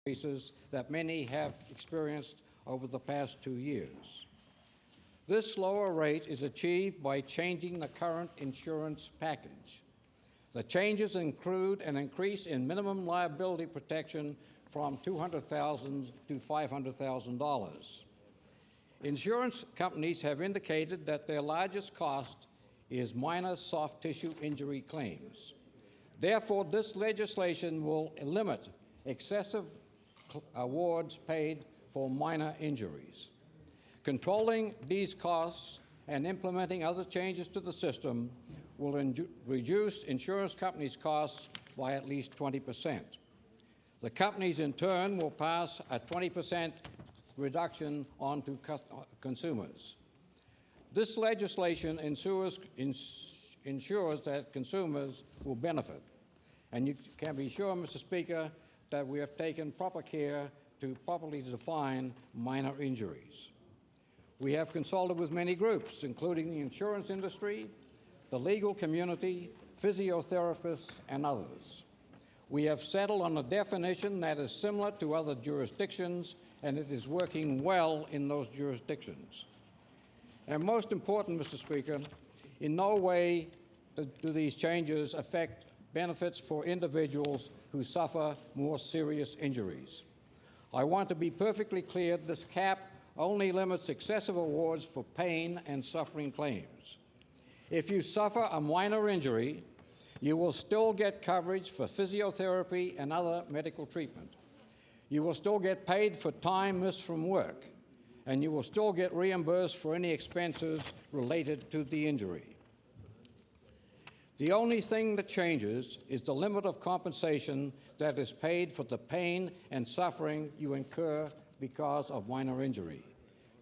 increases that many have experienced over the past 2 years. This lower rate is achieved by changing the current insurance package. The changes include an increase in minimum liability protection from $200,000 to $500,000. Insurance companies have indicated that their largest cost is minor soft tissue injury claims. Therefore, this legislation will limit excessive awards paid for minor injuries. Controlling these costs and implementing other changes to the system will reduce insurance companies' costs by at least 20%. The companies, in turn, will pass a 20% reduction on to consumers. This legislation ensures that consumers will benefit. And you can be sure, Mr. Speaker, that we have taken proper care to properly define minor injuries. We have consulted with many groups, including the insurance industry, the legal community, physiotherapists, and others. We have settled on a definition that is similar to other jurisdictions, and it is working well in those jurisdictions. And most important, Mr. Speaker, in no way do these changes affect benefits for individuals who suffer more serious injuries. I want to be perfectly clear, this cap only limits excessive awards for pain and suffering claims. If you suffer a minor injury, you will still get coverage for physiotherapy and other medical treatment. You will still get paid for time missed from work, and you will still get reimbursed for any expenses related to the injury. The only thing that changes is the limit of compensation that is paid for the pain and suffering you incur because of minor injury.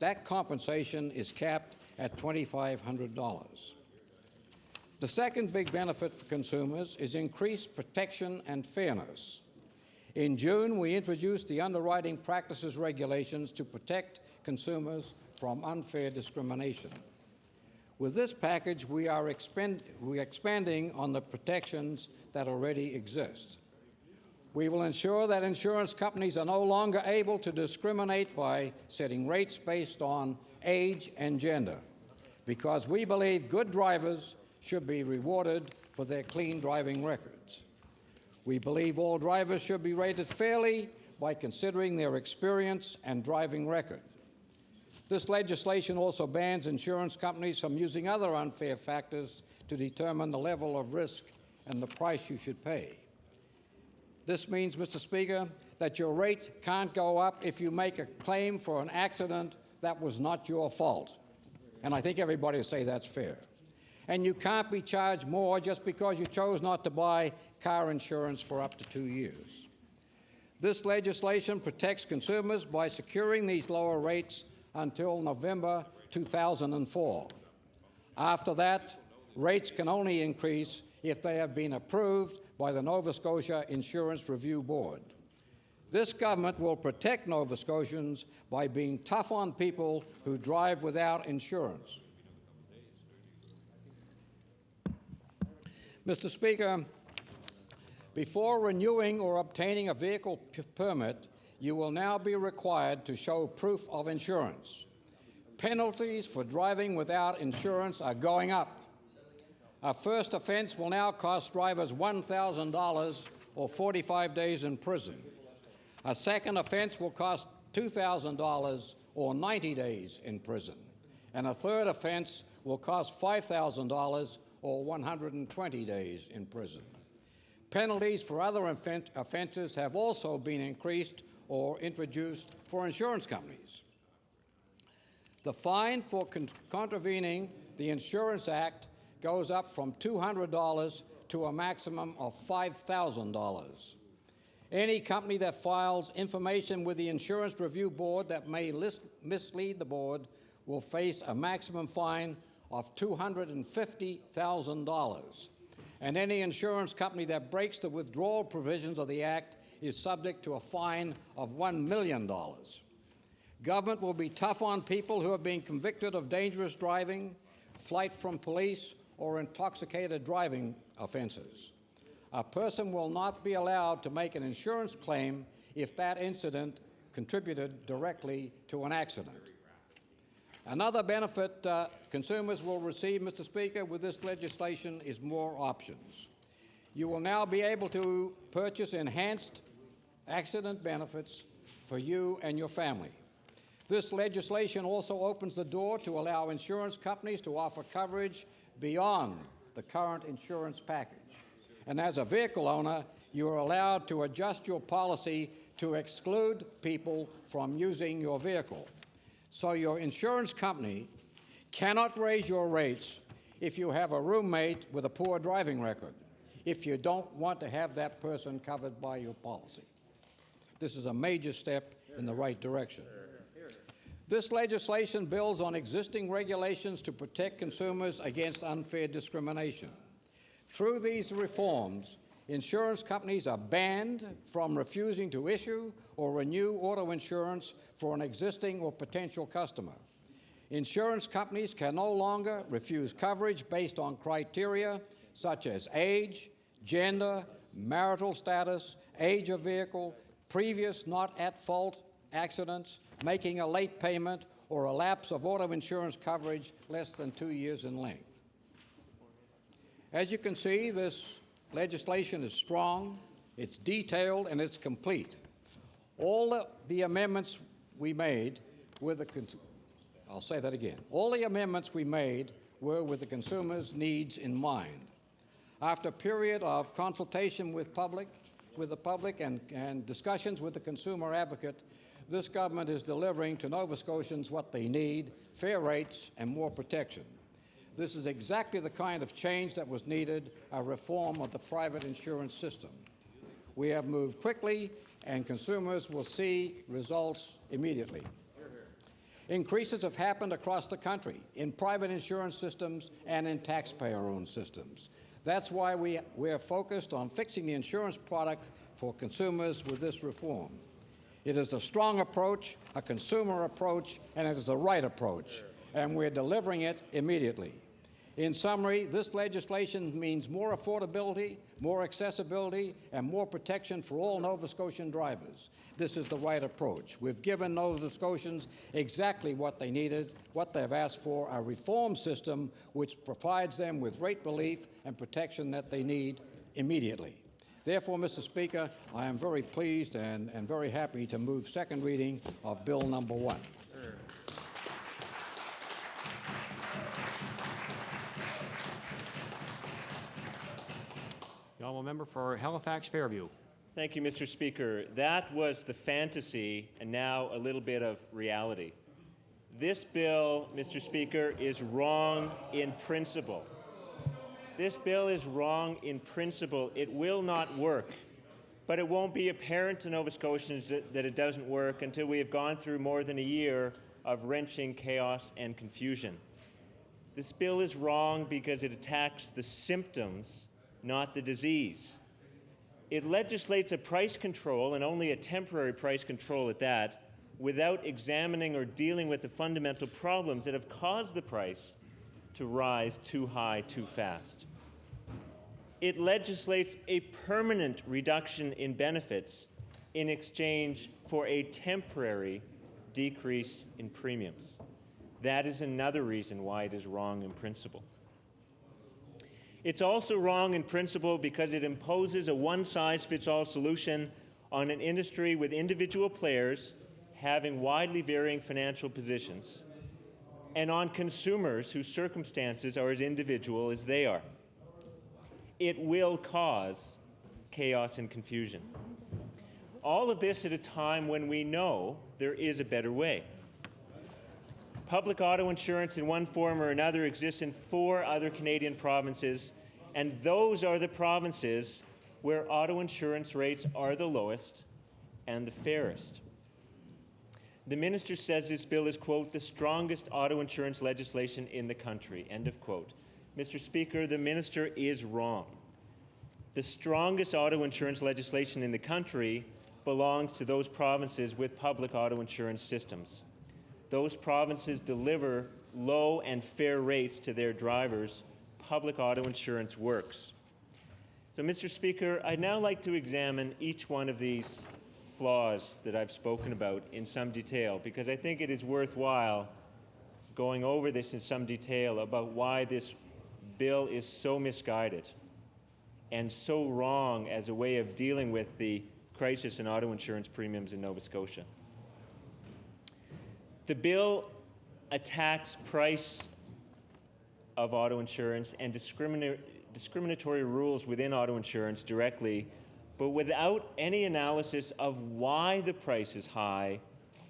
That compensation is capped at $2,500. The second big benefit for consumers is increased protection and fairness. In June, we introduced the underwriting practices regulations to protect consumers from unfair discrimination. With this package, we are expanding on the protections that already exist. We will ensure that insurance companies are no longer able to discriminate by setting rates based on age and gender, because we believe good drivers should be rewarded for their clean driving records. We believe all drivers should be rated fairly by considering their experience and driving record. This legislation also bans insurance companies from using other unfair factors to determine the level of risk and the price you should pay. This means, Mr. Speaker, that your rate can't go up if you make a claim for an accident that was not your fault. And I think everybody will say that's fair. And you can't be charged more just because you chose not to buy car insurance for up to 2 years. This legislation protects consumers by securing these lower rates until November 2004. After that, rates can only increase if they have been approved by the Nova Scotia Insurance Review Board. This government will protect Nova Scotians by being tough on people who drive without insurance. Mr. Speaker, before renewing or obtaining a vehicle permit, you will now be required to show proof of insurance. Penalties for driving without insurance are going up. A first offense will now cost drivers $1,000 or 45 days in prison. A second offense will cost $2,000 or 90 days in prison. And a third offense will cost $5,000 or 120 days in prison. Penalties for other offenses have also been increased or introduced for insurance companies. The fine for contravening the Insurance Act goes up from $200 to a maximum of $5,000. Any company that files information with the Insurance Review Board that may mislead the board will face a maximum fine of $250,000. And any insurance company that breaks the withdrawal provisions of the Act is subject to a fine of $1 million. Government will be tough on people who have been convicted of dangerous driving, flight from police, or intoxicated driving offenses. A person will not be allowed to make an insurance claim if that incident contributed directly to an accident. Another benefit consumers will receive, Mr. Speaker, with this legislation is more options. You will now be able to purchase enhanced accident benefits for you and your family. This legislation also opens the door to allow insurance companies to offer coverage beyond the current insurance package. And as a vehicle owner, you are allowed to adjust your policy to exclude people from using your vehicle. So your insurance company cannot raise your rates if you have a roommate with a poor driving record, if you don't want to have that person covered by your policy. This is a major step in the right direction. This legislation builds on existing regulations to protect consumers against unfair discrimination. Through these reforms, insurance companies are banned from refusing to issue or renew auto insurance for an existing or potential customer. Insurance companies can no longer refuse coverage based on criteria such as age, gender, marital status, age of vehicle, previous not-at-fault accidents, making a late payment, or a lapse of auto insurance coverage less than 2 years in length. As you can see, this legislation is strong, it's detailed, and it's complete. All the amendments we made were I'll say that again. All the amendments we made were with the consumer's needs in mind. After a period of consultation with the public and discussions with the consumer advocate, this government is delivering to Nova Scotians what they need: fair rates and more protection. This is exactly the kind of change that was needed, a reform of the private insurance system. We have moved quickly, and consumers will see results immediately. Increases have happened across the country in private insurance systems and in taxpayer-owned systems. That's why we're focused on fixing the insurance product for consumers with this reform. It is a strong approach, a consumer approach, and it is the right approach, and we're delivering it immediately. In summary, this legislation means more affordability, more accessibility, and more protection for all Nova Scotian drivers. This is the right approach. We've given Nova Scotians exactly what they needed, what they've asked for, a reform system which provides them with rate relief and protection that they need immediately. Therefore, Mr. Speaker, I am very pleased and very happy to move second reading of Bill number 1. The honourable member for Halifax Fairview. Thank you, Mr. Speaker. That was the fantasy, and now a little bit of reality. This bill, Mr. Speaker, is wrong in principle. This bill is wrong in principle. It will not work. But it won't be apparent to Nova Scotians that it doesn't work until we have gone through more than a year of wrenching chaos and confusion. This bill is wrong because it attacks the symptoms, not the disease. It legislates a price control, and only a temporary price control at that, without examining or dealing with the fundamental problems that have caused the price to rise too high too fast. It legislates a permanent reduction in benefits in exchange for a temporary decrease in premiums. That is another reason why it is wrong in principle. It's also wrong in principle because it imposes a one-size-fits-all solution on an industry with individual players having widely varying financial positions, and on consumers whose circumstances are as individual as they are. It will cause chaos and confusion. All of this at a time when we know there is a better way. Public auto insurance in one form or another exists in 4 other Canadian provinces, and those are the provinces where auto insurance rates are the lowest and the fairest. The minister says this bill is, quote, the strongest auto insurance legislation in the country, end of quote. Mr. Speaker, the minister is wrong. The strongest auto insurance legislation in the country belongs to those provinces with public auto insurance systems. Those provinces deliver low and fair rates to their drivers. Public auto insurance works. So, Mr. Speaker, I'd now like to examine each one of these flaws that I've spoken about in some detail, because I think it is worthwhile going over this in some detail about why this bill is so misguided and so wrong as a way of dealing with the crisis in auto insurance premiums in Nova Scotia. The bill attacks price of auto insurance and discriminatory rules within auto insurance directly, but without any analysis of why the price is high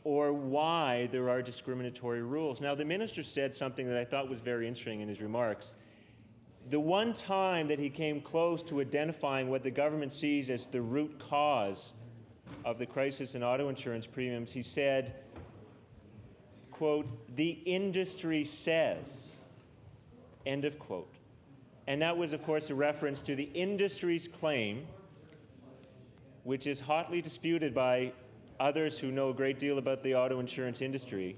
or why there are discriminatory rules. Now, the minister said something that I thought was very interesting in his remarks. The one time that he came close to identifying what the government sees as the root cause of the crisis in auto insurance premiums, he said, quote, "The industry says," end of quote. And that was, of course, a reference to the industry's claim, which is hotly disputed by others who know a great deal about the auto insurance industry,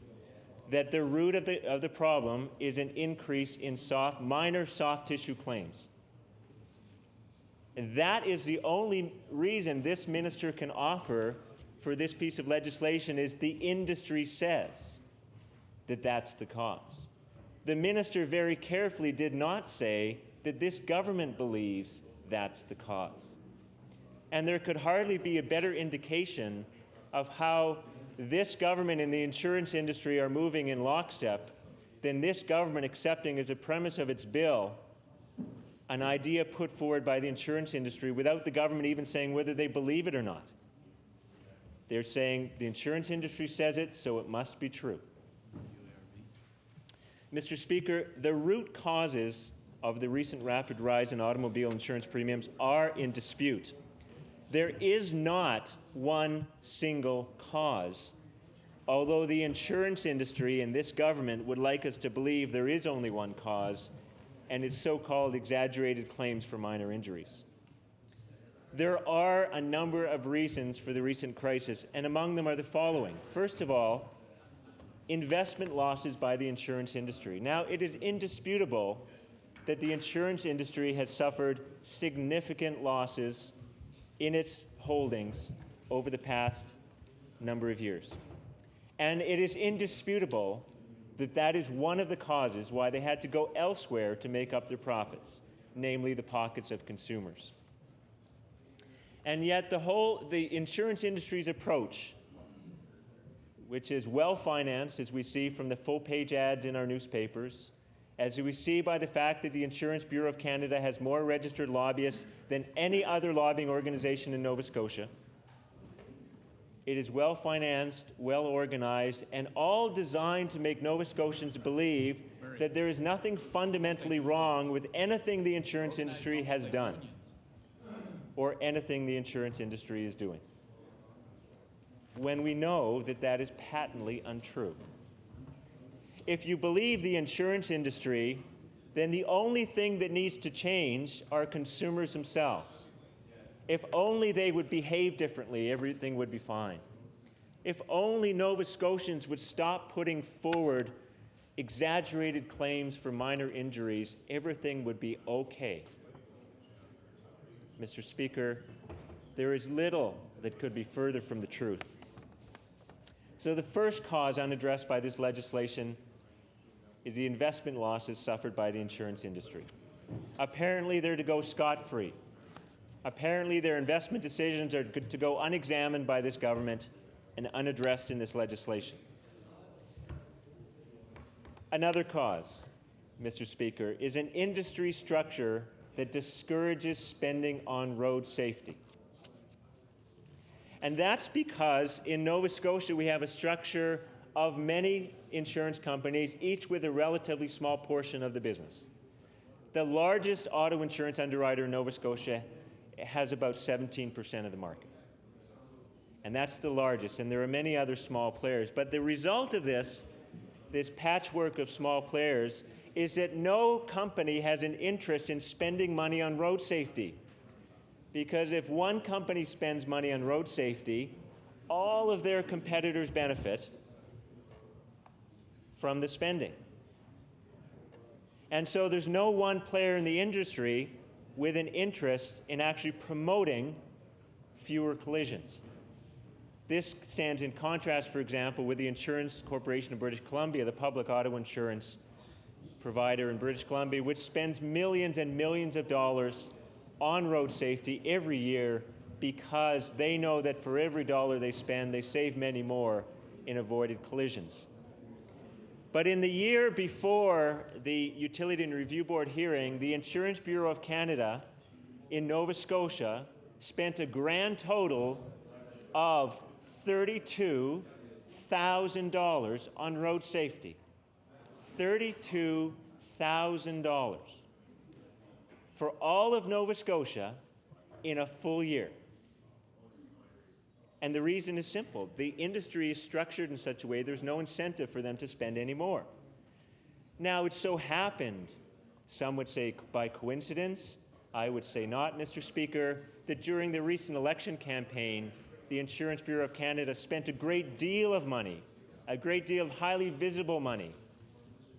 that the root of the problem is an increase in minor soft tissue claims. And that is the only reason this minister can offer for this piece of legislation, is the industry says that that's the cause. The minister very carefully did not say that this government believes that's the cause. And there could hardly be a better indication of how this government and the insurance industry are moving in lockstep than this government accepting as a premise of its bill an idea put forward by the insurance industry without the government even saying whether they believe it or not. They're saying the insurance industry says it, so it must be true. Mr. Speaker, the root causes of the recent rapid rise in automobile insurance premiums are in dispute. There is not one single cause, although the insurance industry and this government would like us to believe there is only one cause, and it's so-called exaggerated claims for minor injuries. There are a number of reasons for the recent crisis, and among them are the following. First of all, investment losses by the insurance industry. Now, it is indisputable that the insurance industry has suffered significant losses in its holdings over the past number of years. And it is indisputable that that is one of the causes why they had to go elsewhere to make up their profits, namely the pockets of consumers. And yet the insurance industry's approach, which is well-financed, as we see from the full-page ads in our newspapers, as we see by the fact that the Insurance Bureau of Canada has more registered lobbyists than any other lobbying organization in Nova Scotia. It is well-financed, well-organized, and all designed to make Nova Scotians believe that there is nothing fundamentally wrong with anything the insurance industry has done or anything the insurance industry is doing, when we know that that is patently untrue. If you believe the insurance industry, then the only thing that needs to change are consumers themselves. If only they would behave differently, everything would be fine. If only Nova Scotians would stop putting forward exaggerated claims for minor injuries, everything would be okay. Mr. Speaker, there is little that could be further from the truth. So the first cause unaddressed by this legislation is the investment losses suffered by the insurance industry. Apparently, they're to go scot-free. Apparently, their investment decisions are to go unexamined by this government and unaddressed in this legislation. Another cause, Mr. Speaker, is an industry structure that discourages spending on road safety. And that's because in Nova Scotia we have a structure of many insurance companies, each with a relatively small portion of the business. The largest auto insurance underwriter in Nova Scotia has about 17% of the market. And that's the largest, and there are many other small players. But the result of this patchwork of small players, is that no company has an interest in spending money on road safety. Because if one company spends money on road safety, all of their competitors benefit from the spending. And so there's no one player in the industry with an interest in actually promoting fewer collisions. This stands in contrast, for example, with the Insurance Corporation of British Columbia, the public auto insurance provider in British Columbia, which spends millions and millions of dollars on road safety every year because they know that for every dollar they spend, they save many more in avoided collisions. But in the year before the Utility and Review Board hearing, the Insurance Bureau of Canada in Nova Scotia spent a grand total of $32,000 on road safety. $32,000 for all of Nova Scotia in a full year. And the reason is simple. The industry is structured in such a way there's no incentive for them to spend any more. Now, it so happened, some would say by coincidence, I would say not, Mr. Speaker, that during the recent election campaign, the Insurance Bureau of Canada spent a great deal of money, a great deal of highly visible money,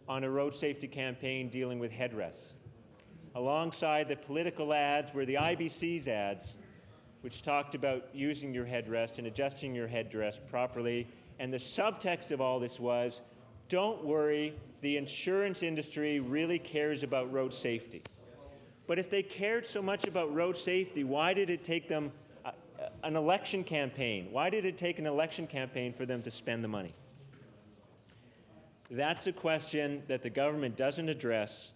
on a road safety campaign dealing with headrests. Alongside the political ads were the IBC's ads, which talked about using your headrest and adjusting your headrest properly. And the subtext of all this was, don't worry, the insurance industry really cares about road safety. But if they cared so much about road safety, why did it take them an election campaign? Why did it take an election campaign for them to spend the money? That's a question that the government doesn't address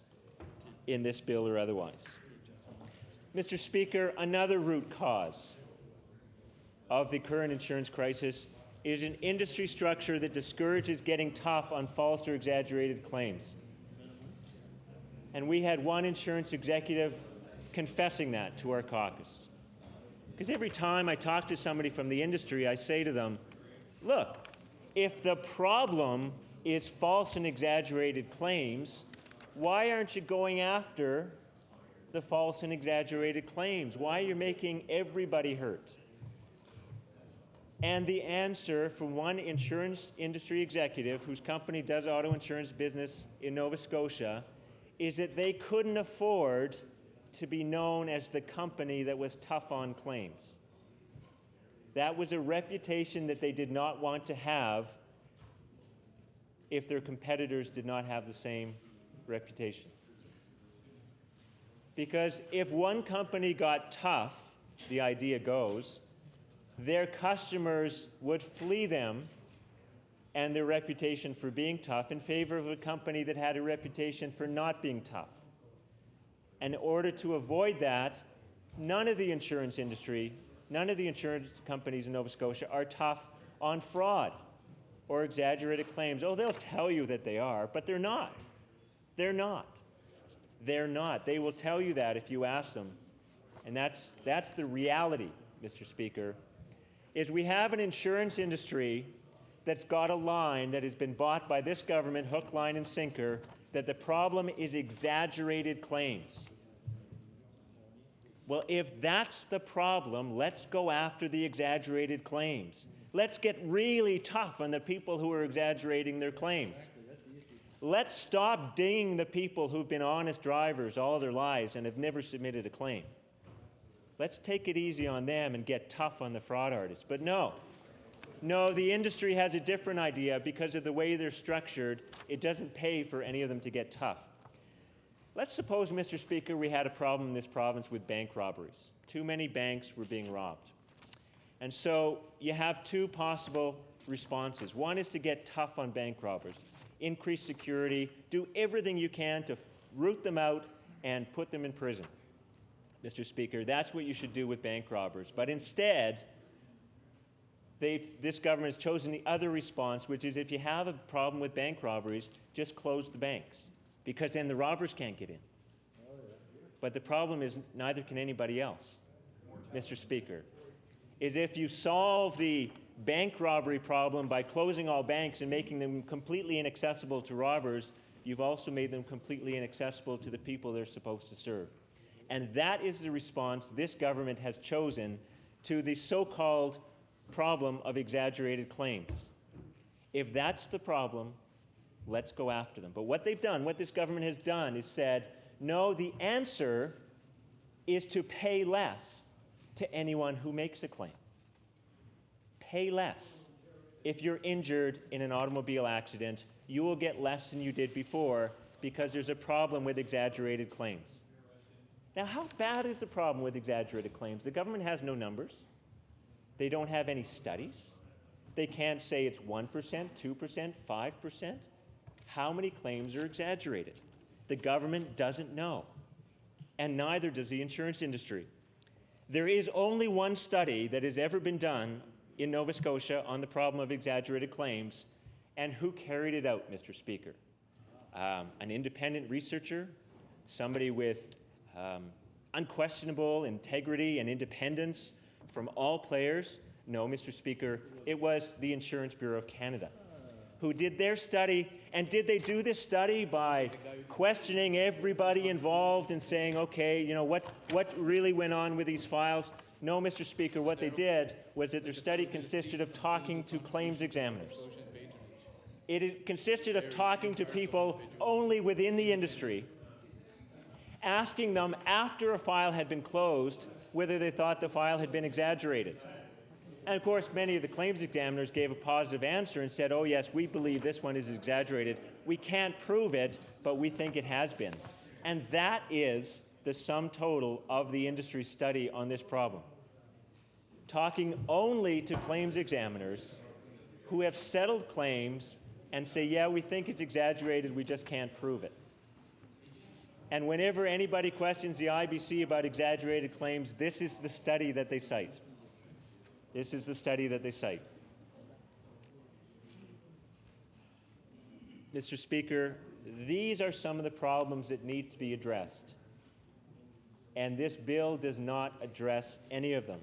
in this bill or otherwise. Mr. Speaker, another root cause of the current insurance crisis is an industry structure that discourages getting tough on false or exaggerated claims. And we had one insurance executive confessing that to our caucus. Because every time I talk to somebody from the industry, I say to them, look, if the problem is false and exaggerated claims, why aren't you going after the false and exaggerated claims? Why are you making everybody hurt? And the answer from one insurance industry executive whose company does auto insurance business in Nova Scotia is that they couldn't afford to be known as the company that was tough on claims. That was a reputation that they did not want to have if their competitors did not have the same reputation. Because if one company got tough, the idea goes, their customers would flee them and their reputation for being tough in favor of a company that had a reputation for not being tough. And in order to avoid that, none of the insurance industry, none of the insurance companies in Nova Scotia are tough on fraud or exaggerated claims. Oh, they'll tell you that they are, but they're not. They're not. They're not. They will tell you that if you ask them. And that's the reality, Mr. Speaker, is we have an insurance industry that's got a line that has been bought by this government, hook, line, and sinker, that the problem is exaggerated claims. Well, if that's the problem, let's go after the exaggerated claims. Let's get really tough on the people who are exaggerating their claims. Let's stop dinging the people who've been honest drivers all their lives and have never submitted a claim. Let's take it easy on them and get tough on the fraud artists. But no, the industry has a different idea. Because of the way they're structured, it doesn't pay for any of them to get tough. Let's suppose, Mr. Speaker, we had a problem in this province with bank robberies. Too many banks were being robbed. And so you have two possible responses. One is to get tough on bank robbers, increase security, do everything you can to root them out and put them in prison. Mr. Speaker, that's what you should do with bank robbers. But instead, this government has chosen the other response, which is if you have a problem with bank robberies, just close the banks, because then the robbers can't get in. But the problem is neither can anybody else, Mr. Speaker, is if you solve the bank robbery problem by closing all banks and making them completely inaccessible to robbers, you've also made them completely inaccessible to the people they're supposed to serve. And that is the response this government has chosen to the so-called problem of exaggerated claims. If that's the problem, let's go after them. But what they've done, what this government has done, is said, no, the answer is to pay less to anyone who makes a claim. pay less. If you're injured in an automobile accident, you will get less than you did before because there's a problem with exaggerated claims. Now, how bad is the problem with exaggerated claims? The government has no numbers. They don't have any studies. They can't say it's 1%, 2%, 5%. How many claims are exaggerated? The government doesn't know, and neither does the insurance industry. There is only one study that has ever been done in Nova Scotia on the problem of exaggerated claims, and who carried it out, Mr. Speaker? An independent researcher, somebody with unquestionable integrity and independence from all players? No, Mr. Speaker, it was the Insurance Bureau of Canada who did their study. And did they do this study by questioning everybody involved and saying, okay, you know, what really went on with these files? No, Mr. Speaker, what they did was that their study consisted of talking to claims examiners. It consisted of talking to people only within the industry, asking them after a file had been closed whether they thought the file had been exaggerated. And of course, many of the claims examiners gave a positive answer and said, oh yes, we believe this one is exaggerated. We can't prove it, but we think it has been. And that is the sum total of the industry study on this problem. Talking only to claims examiners who have settled claims and say, yeah, we think it's exaggerated, we just can't prove it. And whenever anybody questions the IBC about exaggerated claims, this is the study that they cite. This is the study that they cite. Mr. Speaker, these are some of the problems that need to be addressed. And this bill does not address any of them.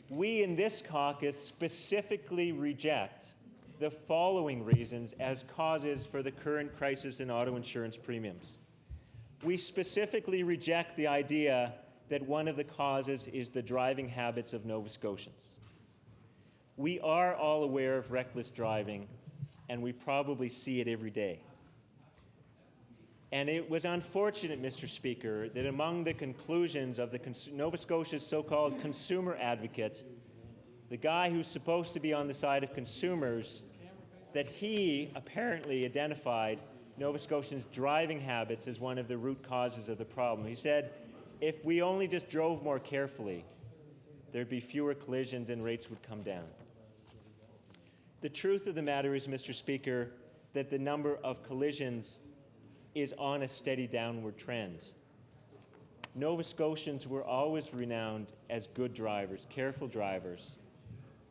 We in this caucus specifically reject the following reasons as causes for the current crisis in auto insurance premiums. We specifically reject the idea that one of the causes is the driving habits of Nova Scotians. We are all aware of reckless driving, and we probably see it every day. And it was unfortunate, Mr. Speaker, that among the conclusions of the Nova Scotia's so-called consumer advocate, the guy who's supposed to be on the side of consumers, that he apparently identified Nova Scotians' driving habits as one of the root causes of the problem. He said, if we only just drove more carefully, there'd be fewer collisions and rates would come down. The truth of the matter is, Mr. Speaker, that the number of collisions is on a steady downward trend. Nova Scotians were always renowned as good drivers, careful drivers,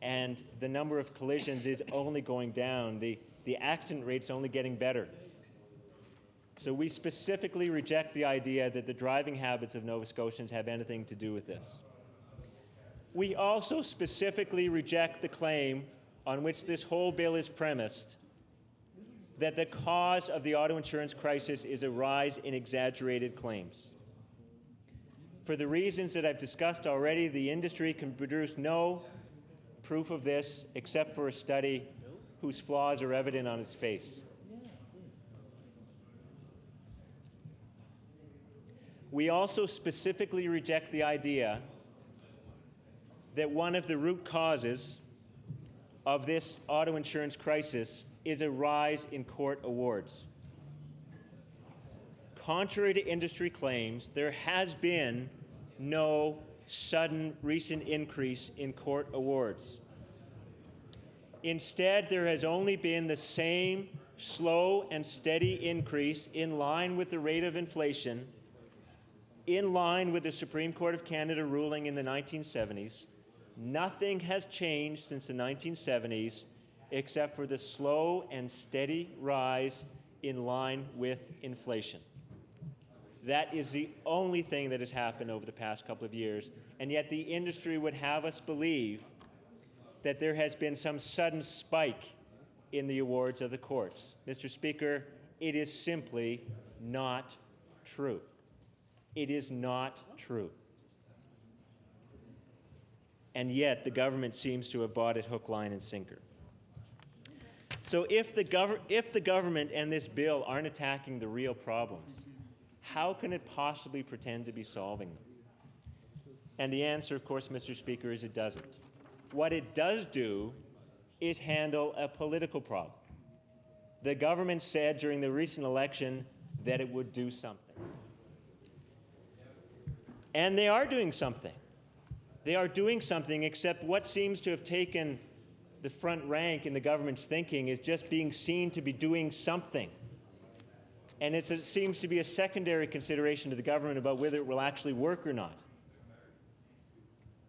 and the number of collisions is only going down. The accident rate's only getting better. So we specifically reject the idea that the driving habits of Nova Scotians have anything to do with this. We also specifically reject the claim on which this whole bill is premised, that the cause of the auto insurance crisis is a rise in exaggerated claims. For the reasons that I've discussed already, the industry can produce no proof of this except for a study whose flaws are evident on its face. We also specifically reject the idea that one of the root causes of this auto insurance crisis is a rise in court awards. Contrary to industry claims, there has been no sudden recent increase in court awards. Instead, there has only been the same slow and steady increase in line with the rate of inflation, in line with the Supreme Court of Canada ruling in the 1970s. Nothing has changed since the 1970s except for the slow and steady rise in line with inflation. That is the only thing that has happened over the past couple of years, and yet the industry would have us believe that there has been some sudden spike in the awards of the courts. Mr. Speaker, it is simply not true. It is not true. And yet the government seems to have bought it hook, line, and sinker. So if the government and this bill aren't attacking the real problems, how can it possibly pretend to be solving them? And the answer, of course, Mr. Speaker, is it doesn't. what it does do is handle a political problem. The government said during the recent election that it would do something. And they are doing something. They are doing something, except what seems to have taken the front rank in the government's thinking is just being seen to be doing something. And it seems to be a secondary consideration to the government about whether it will actually work or not.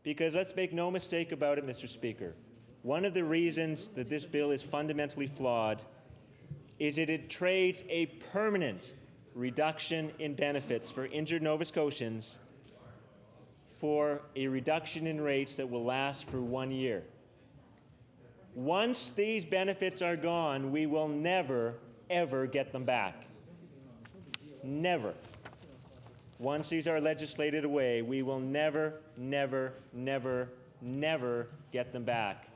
Because let's make no mistake about it, Mr. Speaker, one of the reasons that this bill is fundamentally flawed is that it trades a permanent reduction in benefits for injured Nova Scotians for a reduction in rates that will last for 1 year. Once these benefits are gone, we will never, ever get them back. Never. Once these are legislated away, we will never, never, never, never get them back.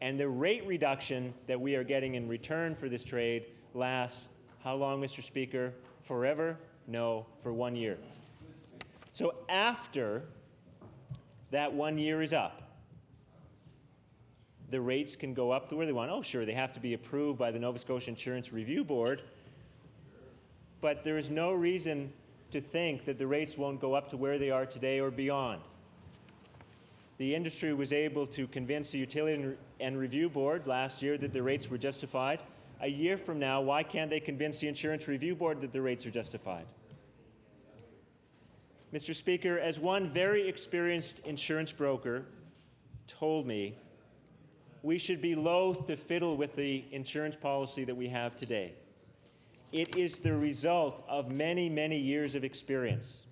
And the rate reduction that we are getting in return for this trade lasts, how long, Mr. Speaker? Forever? No, for 1 year. So after that 1 year is up, the rates can go up to where they want. Oh, sure, they have to be approved by the Nova Scotia Insurance Review Board, but there is no reason to think that the rates won't go up to where they are today or beyond. The industry was able to convince the Utility and Review Board last year that the rates were justified. A year from now, why can't they convince the Insurance Review Board that the rates are justified? Mr. Speaker, as one very experienced insurance broker told me, we should be loath to fiddle with the insurance policy that we have today. It is the result of many, many years of experience.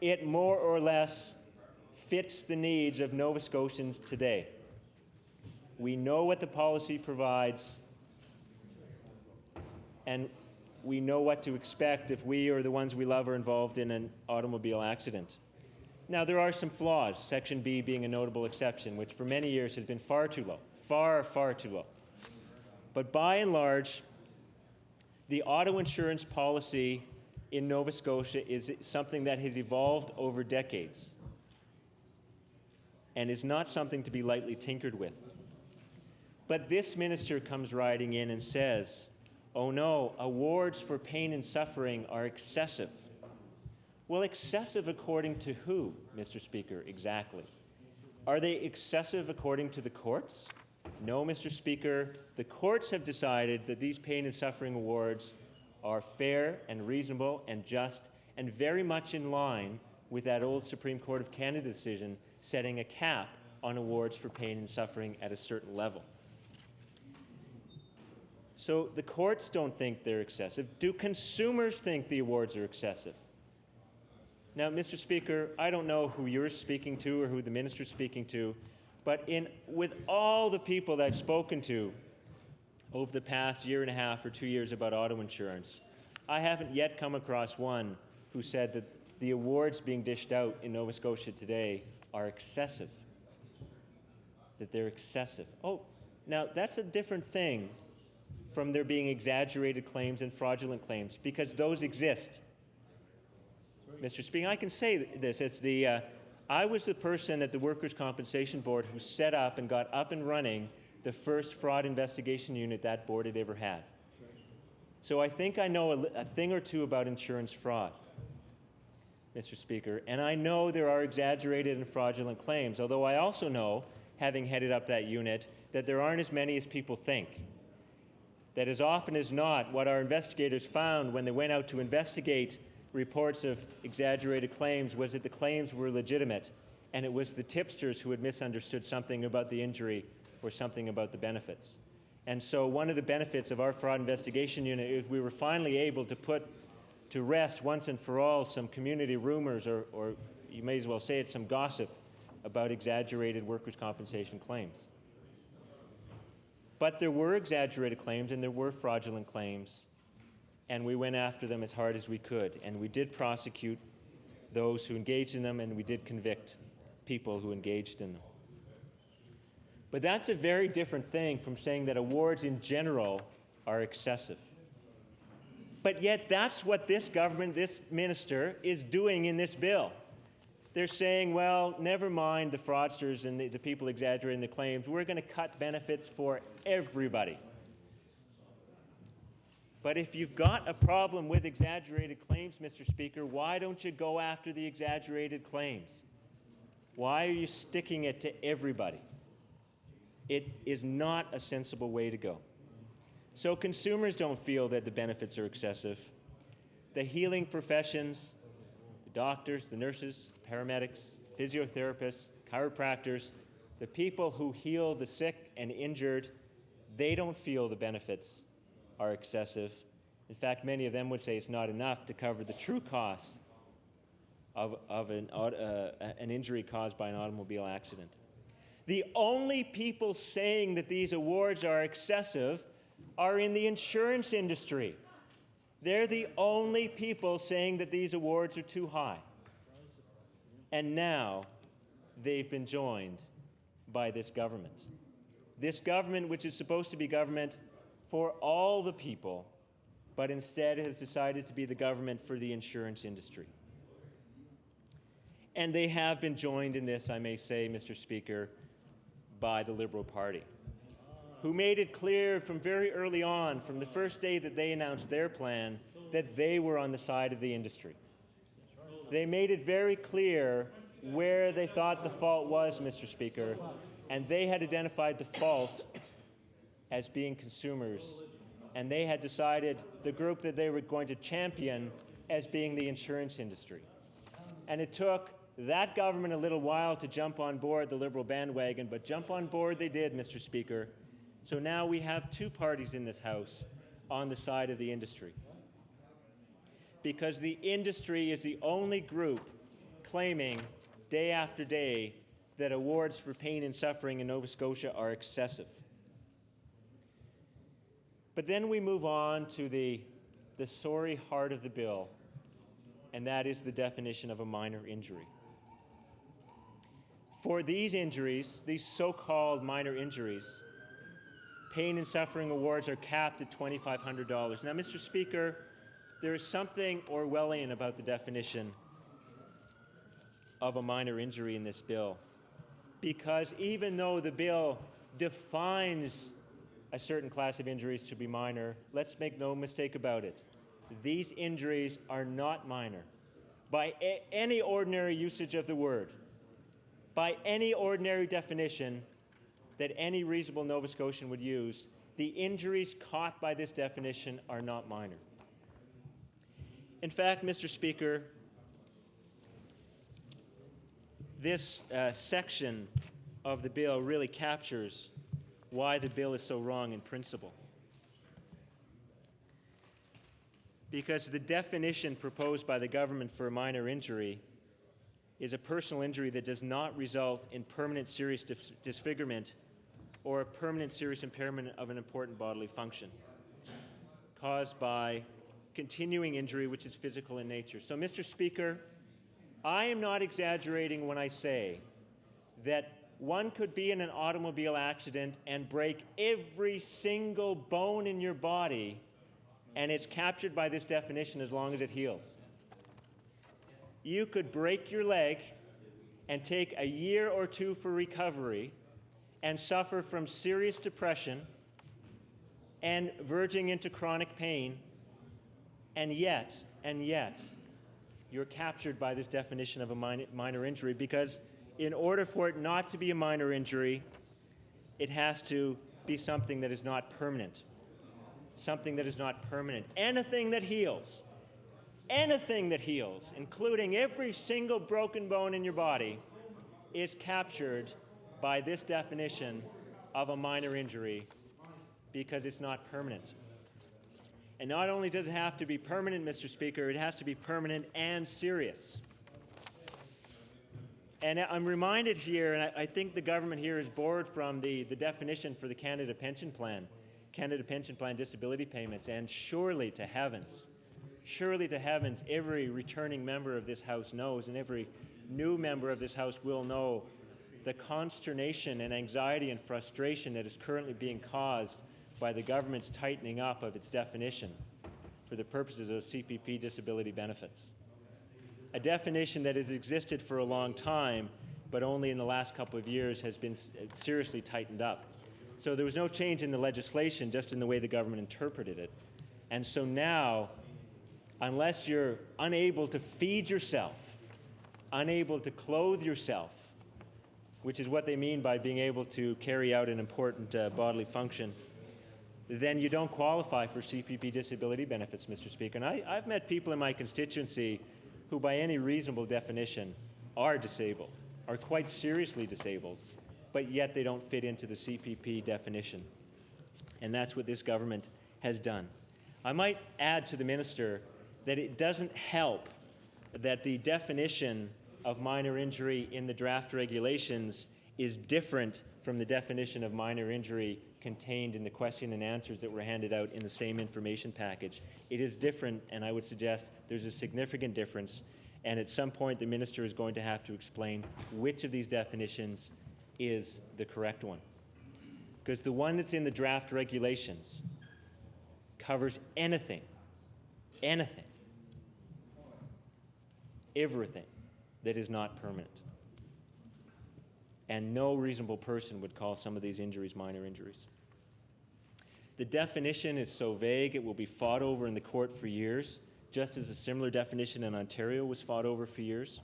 It more or less fits the needs of Nova Scotians today. We know what the policy provides, and we know what to expect if we or the ones we love are involved in an automobile accident. Now, there are some flaws, Section B being a notable exception, which for many years has been far too low, far, far too low. But by and large, the auto insurance policy in Nova Scotia is something that has evolved over decades and is not something to be lightly tinkered with. But this minister comes riding in and says, oh no, awards for pain and suffering are excessive. Well, excessive according to who, Mr. Speaker, exactly? Are they excessive according to the courts? No, Mr. Speaker, the courts have decided that these pain and suffering awards are fair and reasonable and just and very much in line with that old Supreme Court of Canada decision setting a cap on awards for pain and suffering at a certain level. So the courts don't think they're excessive. Do consumers think the awards are excessive? Now, Mr. Speaker, I don't know who you're speaking to or who the minister's speaking to, but with all the people that I've spoken to over the past year and a half or 2 years about auto insurance, I haven't yet come across one who said that the awards being dished out in Nova Scotia today are excessive, that they're excessive. Oh, now that's a different thing from there being exaggerated claims and fraudulent claims, because those exist. Mr. Speaker, I can say this. I was the person at the Workers' Compensation Board who set up and got up and running the first fraud investigation unit that board had ever had. So I think I know a thing or two about insurance fraud, Mr. Speaker, and I know there are exaggerated and fraudulent claims, although I also know, having headed up that unit, that there aren't as many as people think. That as often as not, what our investigators found when they went out to investigate reports of exaggerated claims was that the claims were legitimate, and it was the tipsters who had misunderstood something about the injury or something about the benefits. And so one of the benefits of our fraud investigation unit is we were finally able to put to rest once and for all some community rumors, or you may as well say it, some gossip about exaggerated workers' compensation claims. But there were exaggerated claims and there were fraudulent claims, and we went after them as hard as we could, and we did prosecute those who engaged in them, and we did convict people who engaged in them. But that's a very different thing from saying that awards in general are excessive. But yet that's what this government, this minister, is doing in this bill. they're saying, well, never mind the fraudsters and the people exaggerating the claims. We're going to cut benefits for everybody. But if you've got a problem with exaggerated claims, Mr. Speaker, why don't you go after the exaggerated claims? Why are you sticking it to everybody? It is not a sensible way to go. So consumers don't feel that the benefits are excessive. The healing professions, the doctors, the nurses, the paramedics, physiotherapists, chiropractors, the people who heal the sick and injured, they don't feel the benefits are excessive. In fact, many of them would say it's not enough to cover the true costs of an injury caused by an automobile accident. The only people saying that these awards are excessive are in the insurance industry. They're the only people saying that these awards are too high. And now they've been joined by this government. This government, which is supposed to be government for all the people, but instead has decided to be the government for the insurance industry. And they have been joined in this, I may say, Mr. Speaker, by the Liberal Party, who made it clear from very early on, from the first day that they announced their plan, that they were on the side of the industry. They made it very clear where they thought the fault was, Mr. Speaker, and they had identified the fault as being consumers, and they had decided the group that they were going to champion as being the insurance industry. And it took that government a little while to jump on board the Liberal bandwagon, but jump on board they did, Mr. Speaker. So now we have two parties in this House on the side of the industry. Because the industry is the only group claiming day after day that awards for pain and suffering in Nova Scotia are excessive. But then we move on to the sorry heart of the bill, and that is the definition of a minor injury. For these injuries, these so-called minor injuries, pain and suffering awards are capped at $2,500. Now, Mr. Speaker, there is something Orwellian about the definition of a minor injury in this bill, because even though the bill defines a certain class of injuries to be minor, let's make no mistake about it. These injuries are not minor. By any ordinary usage of the word, by any ordinary definition that any reasonable Nova Scotian would use, the injuries caught by this definition are not minor. In fact, Mr. Speaker, this section of the bill really captures why the bill is so wrong in principle. Because the definition proposed by the government for a minor injury is a personal injury that does not result in permanent serious disfigurement or a permanent serious impairment of an important bodily function caused by continuing injury which is physical in nature. So, Mr. Speaker, I am not exaggerating when I say that one could be in an automobile accident and break every single bone in your body, and it's captured by this definition as long as it heals. You could break your leg and take a year or two for recovery and suffer from serious depression and verging into chronic pain, and yet, you're captured by this definition of a minor injury, because in order for it not to be a minor injury, it has to be something that is not permanent. Something that is not permanent. Anything that heals, including every single broken bone in your body, is captured by this definition of a minor injury because it's not permanent. And not only does it have to be permanent, Mr. Speaker, it has to be permanent and serious. And I'm reminded here, and I think the government here is borrowed from the definition for the Canada Pension Plan disability payments, and surely to heavens, every returning member of this House knows, and every new member of this House will know, the consternation and anxiety and frustration that is currently being caused by the government's tightening up of its definition for the purposes of CPP disability benefits. a definition that has existed for a long time, but only in the last couple of years has been seriously tightened up. So there was no change in the legislation, just in the way the government interpreted it. And so now, unless you're unable to feed yourself, unable to clothe yourself, which is what they mean by being able to carry out an important bodily function, then you don't qualify for CPP disability benefits, Mr. Speaker. And I've met people in my constituency who, by any reasonable definition, are disabled, are quite seriously disabled, but yet they don't fit into the CPP definition. And that's what this government has done. I might add to the minister that it doesn't help that the definition of minor injury in the draft regulations is different from the definition of minor injury contained in the question and answers that were handed out in the same information package. It is different, and I would suggest there's a significant difference, and at some point the minister is going to have to explain which of these definitions is the correct one. Because the one that's in the draft regulations covers anything, everything that is not permanent. And no reasonable person would call some of these injuries minor injuries. The definition is so vague it will be fought over in the court for years, just as a similar definition in Ontario was fought over for years.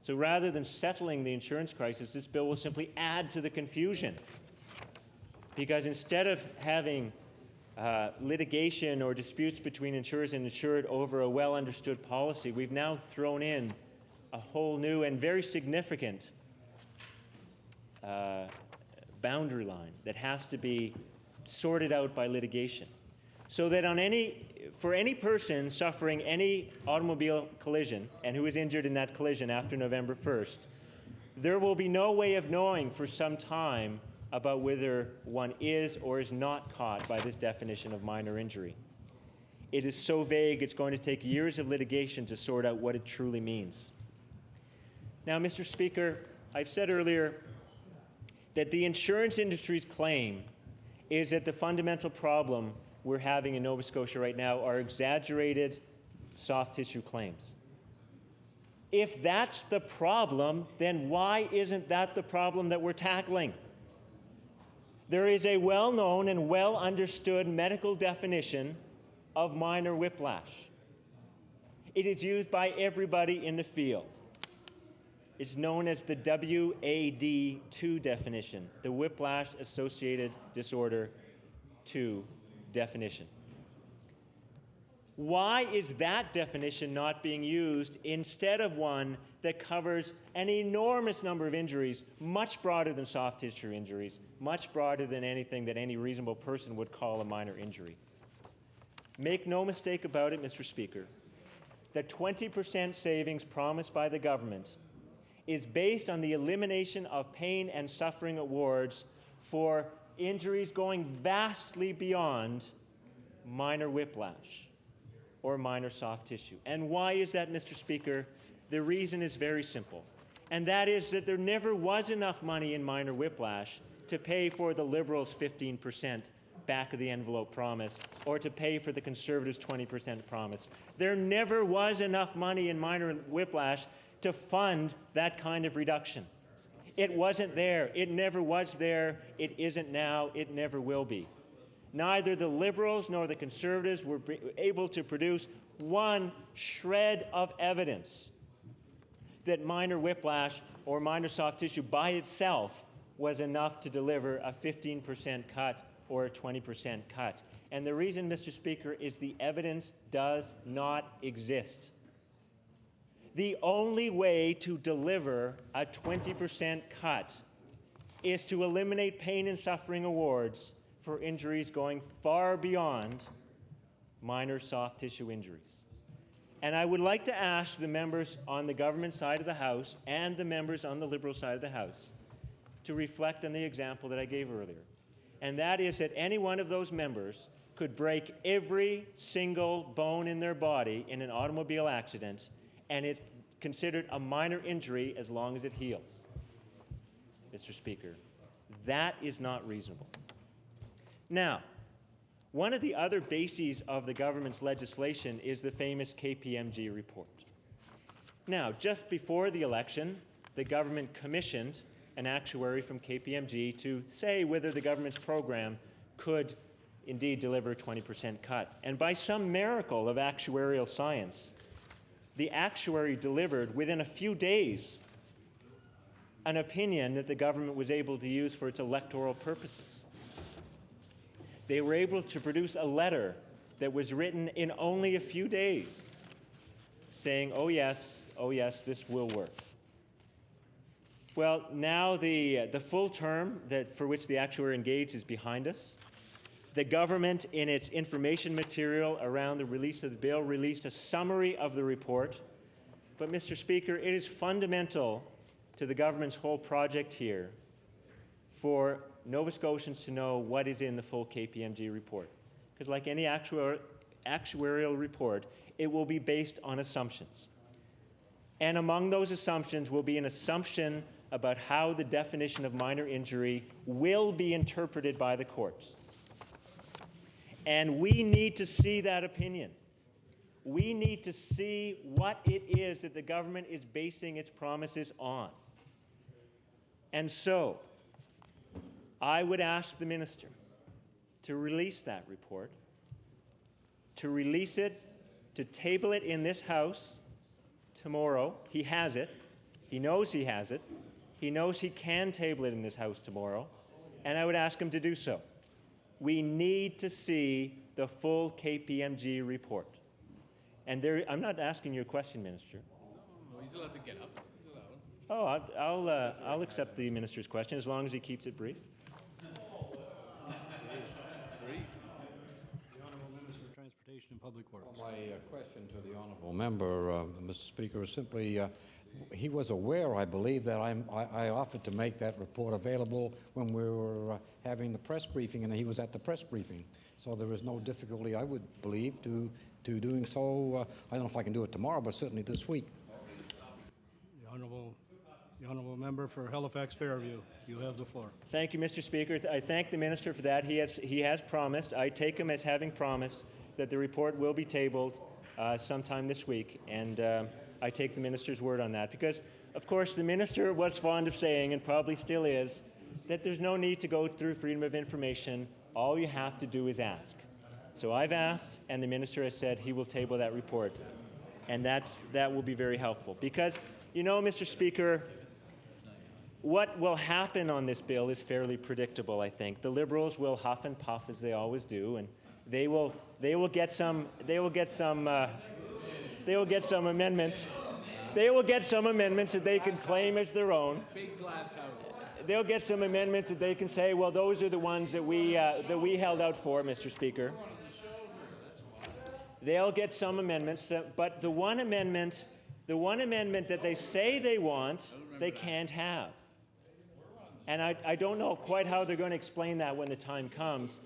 So rather than settling the insurance crisis, this bill will simply add to the confusion. Because instead of having litigation or disputes between insurers and insured over a well-understood policy, we've now thrown in a whole new and very significant boundary line that has to be sorted out by litigation. So that for any person suffering any automobile collision and who is injured in that collision after November 1st, there will be no way of knowing for some time about whether one is or is not caught by this definition of minor injury. It is so vague, it's going to take years of litigation to sort out what it truly means. Now, Mr. Speaker, I've said earlier that the insurance industry's claim is that the fundamental problem we're having in Nova Scotia right now are exaggerated soft tissue claims. If that's the problem, then why isn't that the problem that we're tackling? There is a well-known and well-understood medical definition of minor whiplash. It is used by everybody in the field. It's known as the WAD-2 definition, the Whiplash Associated Disorder 2 definition. Why is that definition not being used instead of one that covers an enormous number of injuries, much broader than soft tissue injuries, much broader than anything that any reasonable person would call a minor injury? Make no mistake about it, Mr. Speaker, the 20% savings promised by the government is based on the elimination of pain and suffering awards for injuries going vastly beyond minor whiplash or minor soft tissue. And why is that, Mr. Speaker? The reason is very simple, and that is that there never was enough money in minor whiplash to pay for the Liberals' 15% back-of-the-envelope promise or to pay for the Conservatives' 20% promise. There never was enough money in minor whiplash to fund that kind of reduction. It wasn't there. It never was there. It isn't now. It never will be. Neither the Liberals nor the Conservatives were able to produce one shred of evidence that minor whiplash or minor soft tissue by itself was enough to deliver a 15% cut or a 20% cut. And the reason, Mr. Speaker, is the evidence does not exist. The only way to deliver a 20% cut is to eliminate pain and suffering awards for injuries going far beyond minor soft tissue injuries. And I would like to ask the members on the government side of the House and the members on the Liberal side of the House to reflect on the example that I gave earlier. And that is that any one of those members could break every single bone in their body in an automobile accident, and it's considered a minor injury as long as it heals. Mr. Speaker, that is not reasonable. Now, one of the other bases of the government's legislation is the famous KPMG report. Now, just before the election, the government commissioned an actuary from KPMG to say whether the government's program could indeed deliver a 20% cut. And by some miracle of actuarial science, the actuary delivered within a few days an opinion that the government was able to use for its electoral purposes. They were able to produce a letter that was written in only a few days saying, oh yes, this will work. Well, now the full term for which the actuary engaged is behind us. The government, in its information material around the release of the bill, released a summary of the report. But, Mr. Speaker, it is fundamental to the government's whole project here for Nova Scotians to know what is in the full KPMG report. Because like any actuarial report, it will be based on assumptions. And among those assumptions will be an assumption about how the definition of minor injury will be interpreted by the courts. And we need to see that opinion. We need to see what it is that the government is basing its promises on. And so, I would ask the minister to release that report, to release it, to table it in this House tomorrow. He has it. He knows he has it. He knows he can table it in this House tomorrow, and I would ask him to do so. We need to see the full KPMG report. And I'm not asking you a question, Minister. No, he's allowed to get up. He's allowed. Oh, I'll accept the minister's question as long as he keeps it brief. The Honourable Minister of Transportation and Public Works. My question to the honourable member, Mr. Speaker, is simply, he was aware, I believe, that I offered to make that report available when we were having the press briefing, and he was at the press briefing. So there is no difficulty, I would believe, to doing so. I don't know if I can do it tomorrow, but certainly this week. The Honourable Member for Halifax Fairview, you have the floor. Thank you, Mr. Speaker. I thank the minister for that. He has promised. I take him as having promised that the report will be tabled sometime this week, and I take the minister's word on that because, of course, the minister was fond of saying, and probably still is, that there's no need to go through freedom of information. All you have to do is ask. So I've asked, and the minister has said he will table that report, and that will be very helpful. Because, you know, Mr. Speaker, what will happen on this bill is fairly predictable, I think. The Liberals will huff and puff as they always do, and they will get some amendments. They will get some amendments that they can claim as their own. Big glass house. They'll get some amendments that they can say, well, those are the ones that we held out for, Mr. Speaker. They'll get some amendments, but the one amendment that they say they want, they can't have. And I don't know quite how they're going to explain that when the time comes,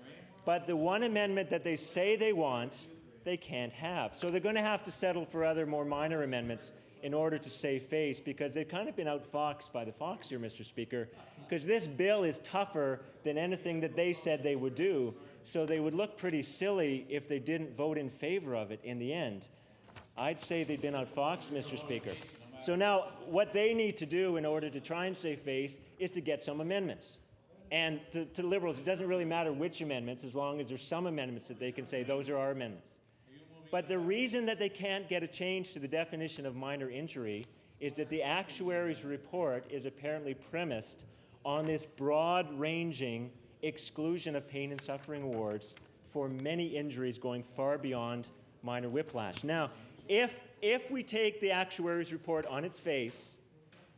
but the one amendment that they say they want, they can't have. So they're going to have to settle for other more minor amendments in order to save face, because they've kind of been outfoxed by the fox here, Mr. Speaker, because this bill is tougher than anything that they said they would do, so they would look pretty silly if they didn't vote in favor of it in the end. I'd say they've been outfoxed, Mr. Speaker. So now what they need to do in order to try and save face is to get some amendments. And to Liberals, it doesn't really matter which amendments, as long as there's some amendments that they can say, those are our amendments. But the reason that they can't get a change to the definition of minor injury is that the actuary's report is apparently premised on this broad-ranging exclusion of pain and suffering awards for many injuries going far beyond minor whiplash. Now, if we take the actuary's report on its face,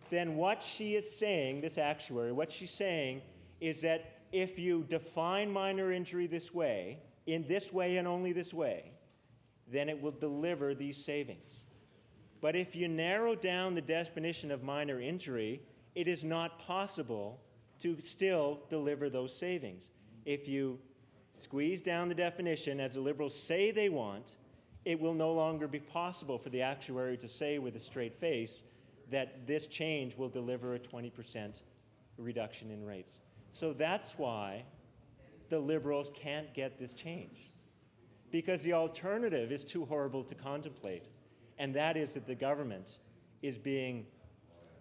then what she is saying, this actuary, what she's saying is that if you define minor injury this way, in this way and only this way, then it will deliver these savings. But if you narrow down the definition of minor injury, it is not possible to still deliver those savings. If you squeeze down the definition, as the Liberals say they want, it will no longer be possible for the actuary to say with a straight face that this change will deliver a 20% reduction in rates. So that's why the Liberals can't get this change, because the alternative is too horrible to contemplate, and that is that the government is being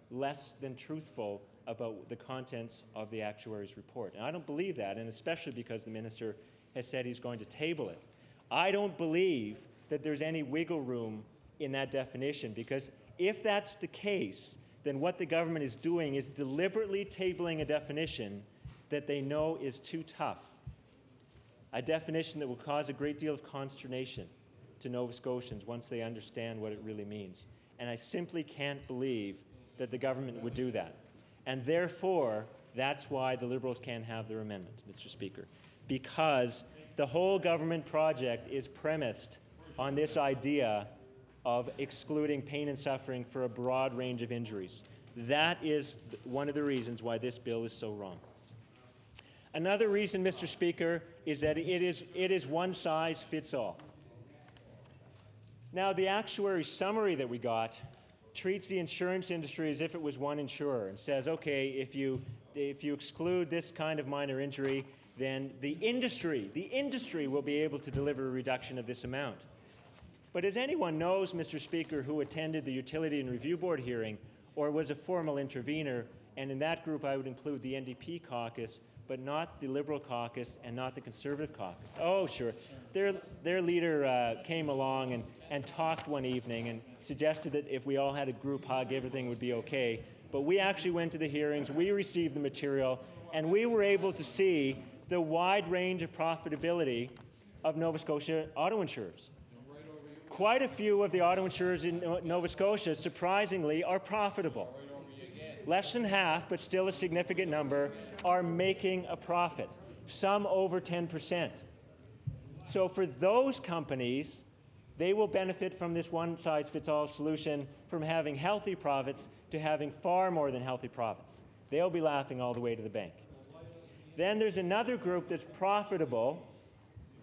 less than truthful about the contents of the actuary's report. And I don't believe that, and especially because the minister has said he's going to table it. I don't believe that there's any wiggle room in that definition, because if that's the case, then what the government is doing is deliberately tabling a definition that they know is too tough, a definition that will cause a great deal of consternation to Nova Scotians once they understand what it really means. And I simply can't believe that the government would do that. And therefore, that's why the Liberals can't have their amendment, Mr. Speaker, because the whole government project is premised on this idea of excluding pain and suffering for a broad range of injuries. That is one of the reasons why this bill is so wrong. Another reason, Mr. Speaker, is that it is one size fits all. Now, the actuary summary that we got treats the insurance industry as if it was one insurer and says, okay, if you exclude this kind of minor injury, then the industry will be able to deliver a reduction of this amount. But as anyone knows, Mr. Speaker, who attended the Utility and Review Board hearing or was a formal intervener, and in that group I would include the NDP caucus, but not the Liberal caucus and not the Conservative caucus. Oh, sure. Their leader came along and talked one evening and suggested that if we all had a group hug, everything would be okay. But we actually went to the hearings, we received the material, and we were able to see the wide range of profitability of Nova Scotia auto insurers. Quite a few of the auto insurers in Nova Scotia, surprisingly, are profitable. Less than half, but still a significant number, are making a profit, some over 10%. So for those companies, they will benefit from this one-size-fits-all solution, from having healthy profits to having far more than healthy profits. They'll be laughing all the way to the bank. Then there's another group that's profitable,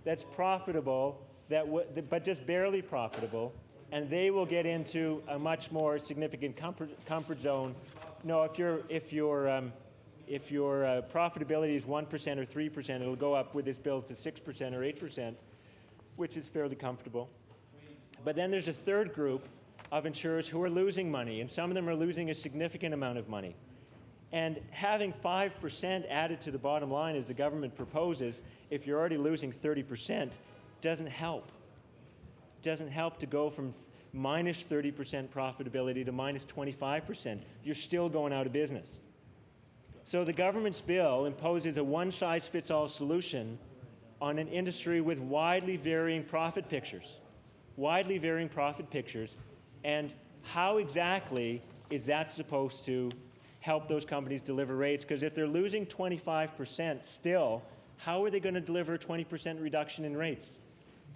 but just barely profitable, and they will get into a much more significant comfort zone. No, if your profitability is 1% or 3%, it'll go up with this bill to 6% or 8%, which is fairly comfortable. But then there's a third group of insurers who are losing money, and some of them are losing a significant amount of money. And having 5% added to the bottom line, as the government proposes, if you're already losing 30%, doesn't help. Doesn't help to go from minus 30% profitability to minus 25%. You're still going out of business. So the government's bill imposes a one-size-fits-all solution on an industry with widely varying profit pictures. Widely varying profit pictures. And how exactly is that supposed to help those companies deliver rates? Because if they're losing 25% still, how are they going to deliver a 20% reduction in rates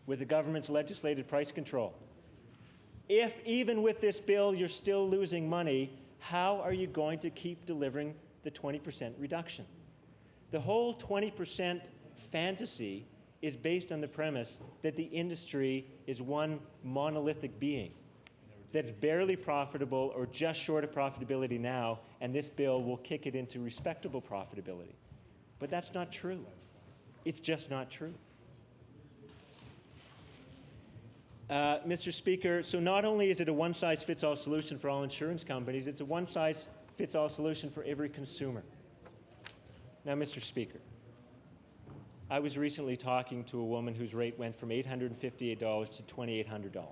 with the government's legislated price control? If even with this bill you're still losing money, how are you going to keep delivering the 20% reduction? The whole 20% fantasy is based on the premise that the industry is one monolithic being that's barely profitable or just short of profitability now, and this bill will kick it into respectable profitability. But that's not true. It's just not true. Mr. Speaker, so not only is it a one-size-fits-all solution for all insurance companies, it's a one-size-fits-all solution for every consumer. Now, Mr. Speaker, I was recently talking to a woman whose rate went from $858 to $2,800.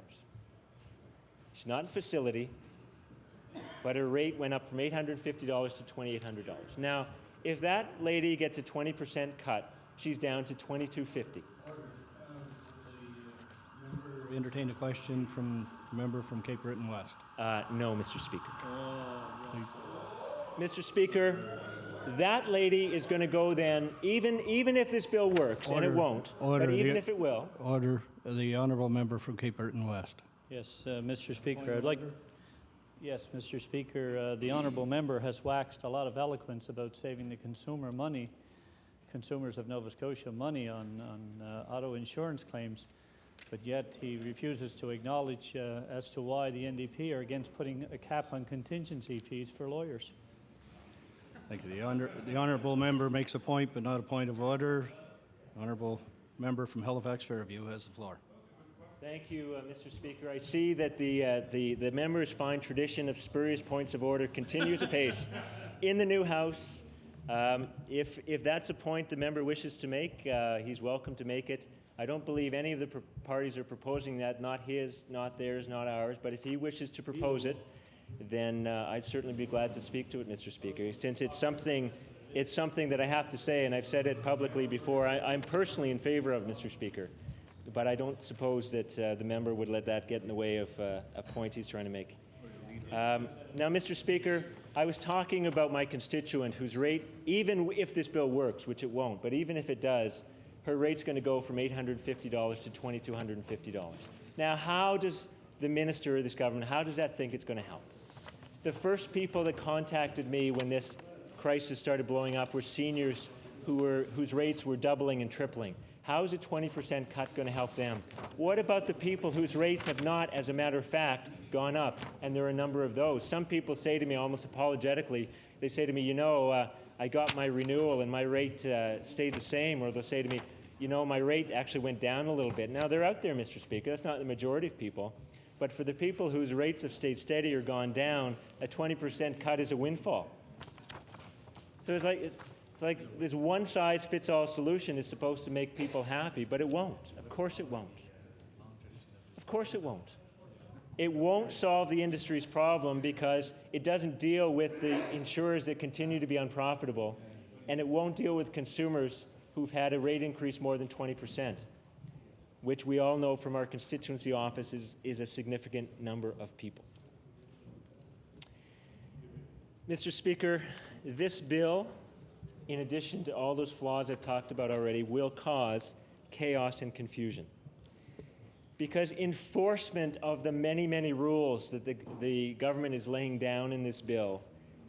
She's not in facility, but her rate went up from $850 to $2,800. Now, if that lady gets a 20% cut, she's down to $2,250. Entertain a question from a member from Cape Breton West. No, Mr. Speaker. Mr. Speaker, that lady is going to go then, even if this bill works, and it won't, but even if it will. Order. The honourable member from Cape Breton West. Yes, Mr. Speaker, Yes, Mr. Speaker, the honourable member has waxed a lot of eloquence about saving the consumers of Nova Scotia money on auto insurance claims, but yet he refuses to acknowledge as to why the NDP are against putting a cap on contingency fees for lawyers. Thank you. The honourable member makes a point, but not a point of order. Honourable member from Halifax Fairview has the floor. Thank you, Mr. Speaker. I see that the member's fine tradition of spurious points of order continues apace in the new House. If that's a point the member wishes to make, he's welcome to make it. I don't believe any of the parties are proposing that, not his, not theirs, not ours, but if he wishes to propose it, then I'd certainly be glad to speak to it, Mr. Speaker, since it's something that I have to say, and I've said it publicly before. I'm personally in favor of, Mr. Speaker, but I don't suppose that the member would let that get in the way of a point he's trying to make. Now, Mr. Speaker, I was talking about my constituent whose rate, even if this bill works, which it won't, but even if it does, her rate's going to go from $850 to $2,250. Now, how does the minister of this government, how does that think it's going to help? The first people that contacted me when this crisis started blowing up were seniors whose rates were doubling and tripling. How is a 20% cut going to help them? What about the people whose rates have not, as a matter of fact, gone up? And there are a number of those. Some people say to me almost apologetically, they say to me, I got my renewal and my rate stayed the same, or they'll say to me, my rate actually went down a little bit. Now, they're out there, Mr. Speaker. That's not the majority of people. But for the people whose rates have stayed steady or gone down, a 20% cut is a windfall. So it's like this one-size-fits-all solution is supposed to make people happy, but it won't. Of course it won't. Of course it won't. It won't solve the industry's problem because it doesn't deal with the insurers that continue to be unprofitable, and it won't deal with consumers who've had a rate increase more than 20%, which we all know from our constituency offices is a significant number of people. Mr. Speaker, this bill, in addition to all those flaws I've talked about already, will cause chaos and confusion. Because enforcement of the many, many rules that the government is laying down in this bill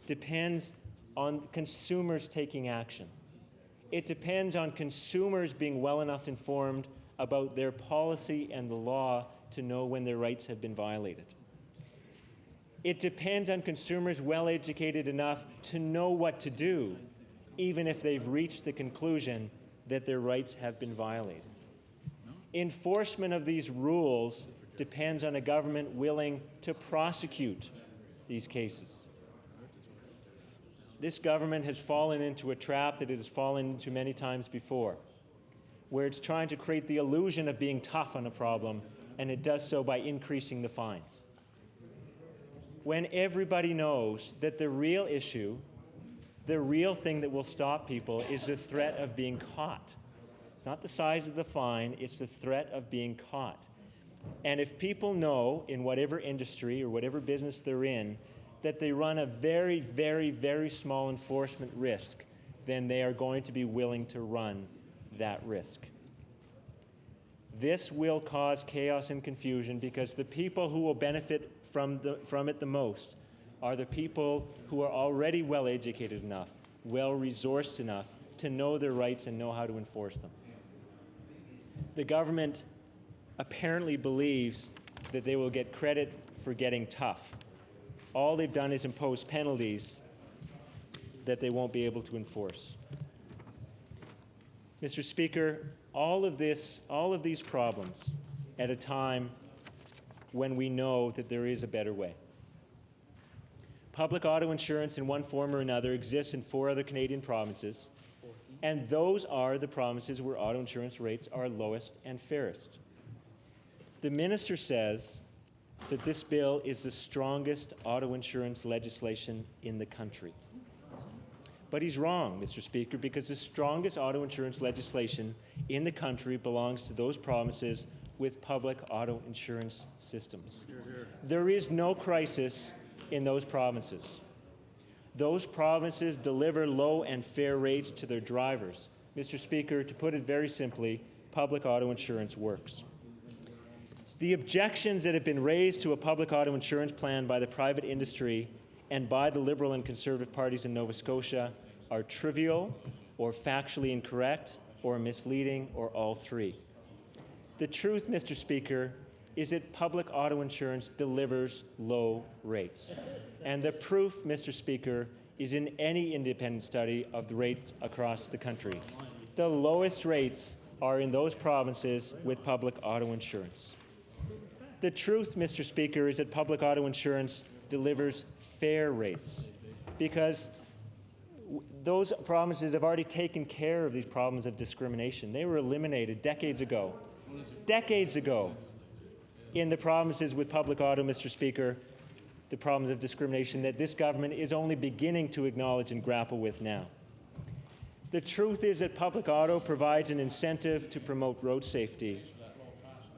depends on consumers taking action. It depends on consumers being well enough informed about their policy and the law to know when their rights have been violated. It depends on consumers well educated enough to know what to do, even if they've reached the conclusion that their rights have been violated. Enforcement of these rules depends on a government willing to prosecute these cases. This government has fallen into a trap that it has fallen into many times before, where it's trying to create the illusion of being tough on a problem, and it does so by increasing the fines. When everybody knows that the real issue, the real thing that will stop people is the threat of being caught. It's not the size of the fine, it's the threat of being caught. And if people know in whatever industry or whatever business they're in that they run a very, very, very small enforcement risk, then they are going to be willing to run that risk. This will cause chaos and confusion because the people who will benefit from it the most are the people who are already well educated enough, well resourced enough to know their rights and know how to enforce them. The government apparently believes that they will get credit for getting tough. All they've done is impose penalties that they won't be able to enforce. Mr. Speaker, all of these problems at a time when we know that there is a better way. Public auto insurance in one form or another exists in 4 other Canadian provinces, and those are the provinces where auto insurance rates are lowest and fairest. The minister says that this bill is the strongest auto insurance legislation in the country. But he's wrong, Mr. Speaker, because the strongest auto insurance legislation in the country belongs to those provinces with public auto insurance systems. There is no crisis in those provinces. Those provinces deliver low and fair rates to their drivers. Mr. Speaker, to put it very simply, public auto insurance works. The objections that have been raised to a public auto insurance plan by the private industry and by the Liberal and Conservative parties in Nova Scotia are trivial or factually incorrect or misleading or all three. The truth, Mr. Speaker, is that public auto insurance delivers low rates. And the proof, Mr. Speaker, is in any independent study of the rates across the country. The lowest rates are in those provinces with public auto insurance. The truth, Mr. Speaker, is that public auto insurance delivers fair rates because those provinces have already taken care of these problems of discrimination. They were eliminated decades ago in the provinces with public auto, Mr. Speaker, the problems of discrimination that this government is only beginning to acknowledge and grapple with now. The truth is that public auto provides an incentive to promote road safety.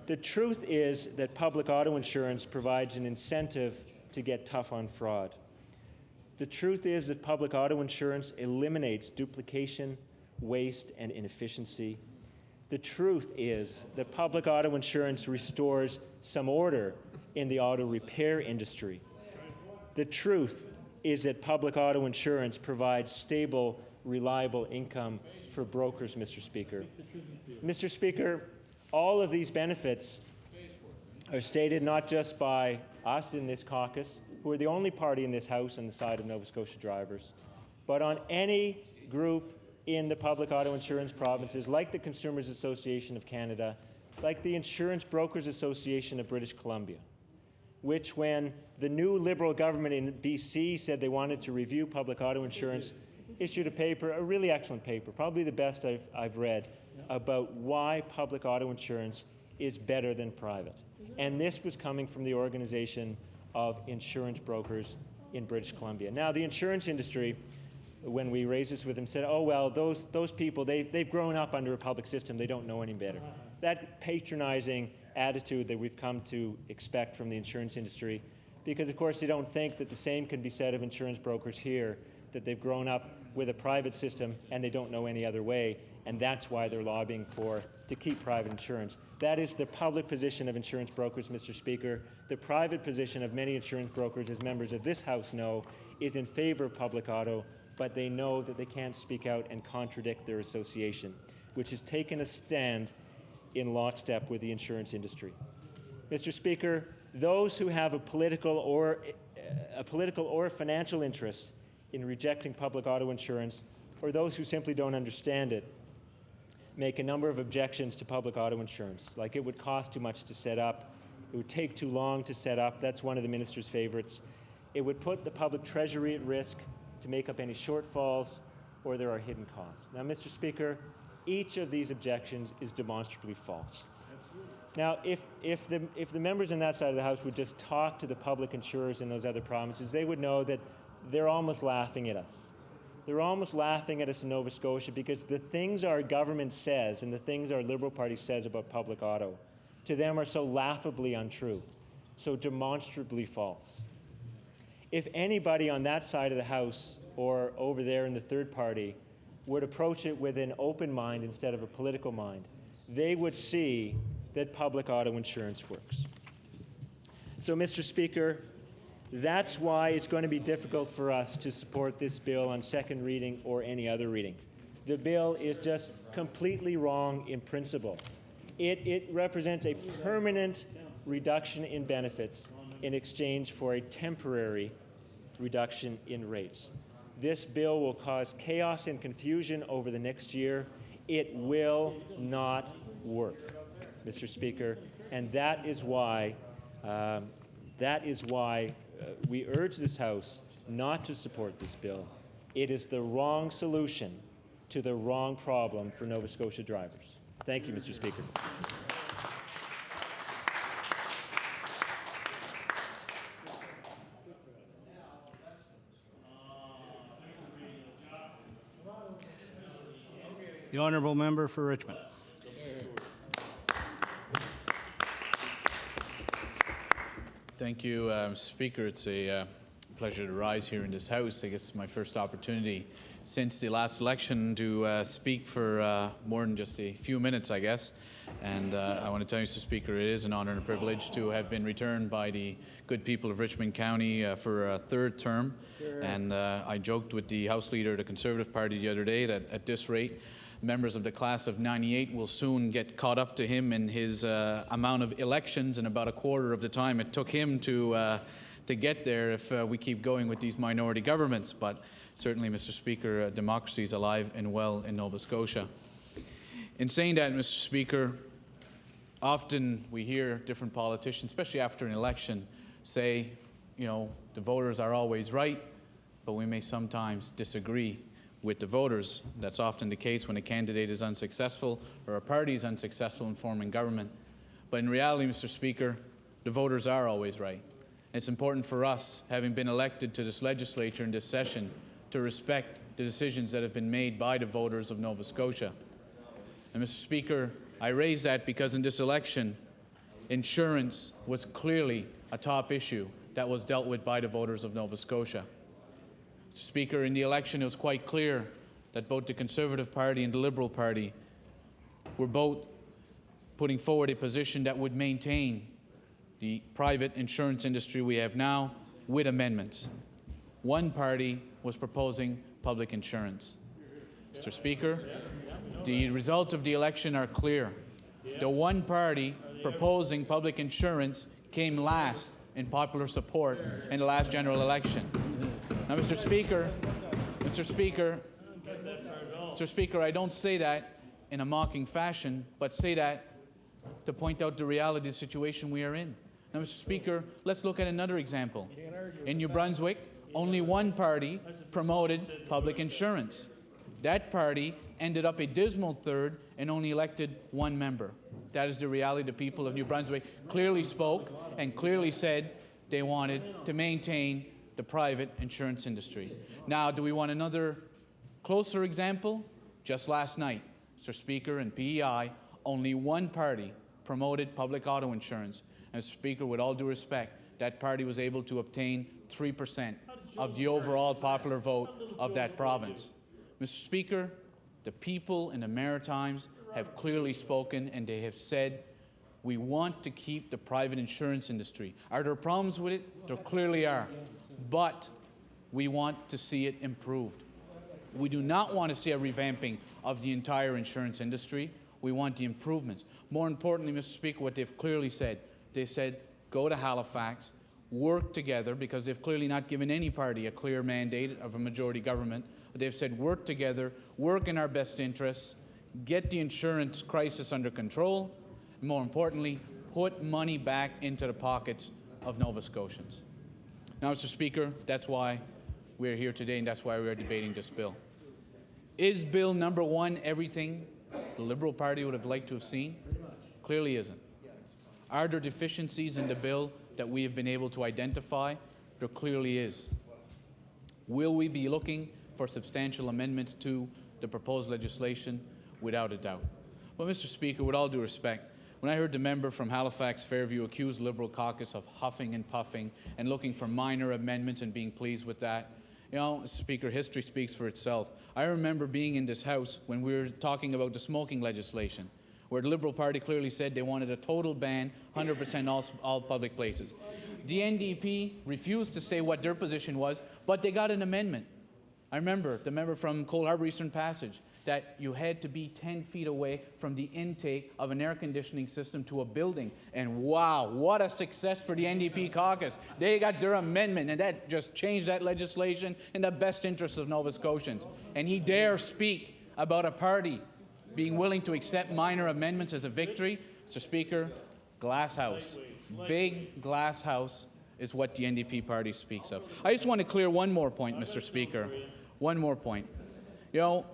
The truth is that public auto insurance provides an incentive to get tough on fraud. The truth is that public auto insurance eliminates duplication, waste, and inefficiency. The truth is that public auto insurance restores some order in the auto repair industry. The truth is that public auto insurance provides stable, reliable income for brokers, Mr. Speaker. Mr. Speaker, all of these benefits are stated not just by us in this caucus, who are the only party in this House on the side of Nova Scotia drivers, but on any group in the public auto insurance provinces, like the Consumers Association of Canada, like the Insurance Brokers Association of British Columbia, which when the new Liberal government in BC said they wanted to review public auto insurance, issued a paper, a really excellent paper, probably the best I've read, about why public auto insurance is better than private. And this was coming from the organization of insurance brokers in British Columbia. Now, the insurance industry, when we raised this with them, said, oh, well, those people, they've grown up under a public system. They don't know any better. That patronizing attitude that we've come to expect from the insurance industry, because, of course, they don't think that the same can be said of insurance brokers here, that they've grown up with a private system and they don't know any other way, and that's why they're lobbying to keep private insurance. That is the public position of insurance brokers, Mr. Speaker. The private position of many insurance brokers, as members of this House know, is in favor of public auto, but they know that they can't speak out and contradict their association, which has taken a stand in lockstep with the insurance industry. Mr. Speaker, those who have a political or financial interest in rejecting public auto insurance, or those who simply don't understand it, make a number of objections to public auto insurance, like it would cost too much to set up, it would take too long to set up, that's one of the minister's favorites. It would put the public treasury at risk to make up any shortfalls, or there are hidden costs. Now, Mr. Speaker, each of these objections is demonstrably false. Now, if the members on that side of the House would just talk to the public insurers in those other provinces, they would know that they're almost laughing at us. They're almost laughing at us in Nova Scotia because the things our government says and the things our Liberal Party says about public auto, to them are so laughably untrue, so demonstrably false. If anybody on that side of the House or over there in the third party would approach it with an open mind instead of a political mind, they would see that public auto insurance works. So, Mr. Speaker, that's why it's going to be difficult for us to support this bill on second reading or any other reading. The bill is just completely wrong in principle. It represents a permanent reduction in benefits in exchange for a temporary reduction in rates. This bill will cause chaos and confusion over the next year. It will not work, Mr. Speaker, and that is why we urge this House not to support this bill. It is the wrong solution to the wrong problem for Nova Scotia drivers. Thank you, Mr. Speaker. The honourable member for Richmond. Thank you, Speaker. It's a pleasure to rise here in this House. I guess it's my first opportunity since the last election to speak for more than just a few minutes, I guess. And I want to tell you, Mr. Speaker, it is an honour and a privilege to have been returned by the good people of Richmond County for a third term. And I joked with the House Leader of the Conservative Party the other day that at this rate, members of the class of '98 will soon get caught up to him in his amount of elections, and about a quarter of the time it took him to get there if we keep going with these minority governments. But certainly, Mr. Speaker, democracy is alive and well in Nova Scotia. In saying that, Mr. Speaker, Often we hear different politicians, especially after an election, say, the voters are always right, but we may sometimes disagree with the voters. That's often the case when a candidate is unsuccessful or a party is unsuccessful in forming government. But in reality, Mr. Speaker, the voters are always right. It's important for us, having been elected to this legislature in this session, to respect the decisions that have been made by the voters of Nova Scotia. And Mr. Speaker, I raise that because in this election, insurance was clearly a top issue that was dealt with by the voters of Nova Scotia. Mr. Speaker, in the election, it was quite clear that both the Conservative Party and the Liberal Party were both putting forward a position that would maintain the private insurance industry we have now with amendments. One party was proposing public insurance. Mr. Speaker, the results of the election are clear. The one party proposing public insurance came last in popular support in the last general election. Now, Mr. Speaker, I don't say that in a mocking fashion, but say that to point out the reality of the situation we are in. Now, Mr. Speaker, let's look at another example. In New Brunswick, only one party promoted public insurance. That party ended up a dismal third and only elected one member. That is the reality. The people of New Brunswick clearly spoke and clearly said they wanted to maintain the private insurance industry. Now, do we want another closer example? Just last night, Mr. Speaker, in PEI, only one party promoted public auto insurance. And Speaker, with all due respect, that party was able to obtain 3% of the overall popular vote of that province. Mr. Speaker, the people in the Maritimes have clearly spoken and they have said, we want to keep the private insurance industry. Are there problems with it? There clearly are. But we want to see it improved. We do not want to see a revamping of the entire insurance industry. We want the improvements. More importantly, Mr. Speaker, what they've clearly said, they said, go to Halifax, work together, because they've clearly not given any party a clear mandate of a majority government. But they've said, work together, work in our best interests, get the insurance crisis under control, and more importantly, put money back into the pockets of Nova Scotians. Now, Mr. Speaker, that's why we're here today, and that's why we're debating this bill. Is Bill number 1 everything the Liberal Party would have liked to have seen? Clearly isn't. Are there deficiencies in the bill that we have been able to identify? There clearly is. Will we be looking for substantial amendments to the proposed legislation? Without a doubt. But, Mr. Speaker, with all due respect, when I heard the member from Halifax Fairview accuse the Liberal caucus of huffing and puffing and looking for minor amendments and being pleased with that, Speaker, history speaks for itself. I remember being in this House when we were talking about the smoking legislation, where the Liberal Party clearly said they wanted a total ban, 100% all public places. The NDP refused to say what their position was, but they got an amendment. I remember the member from Cole Harbour Eastern Passage, that you had to be 10 feet away from the intake of an air conditioning system to a building. And wow, what a success for the NDP caucus. They got their amendment, and that just changed that legislation in the best interest of Nova Scotians. And he dares speak about a party being willing to accept minor amendments as a victory. Mr. Speaker, glass house, big glass house is what the NDP party speaks of. I just want to clear one more point, Mr. Speaker. One more point.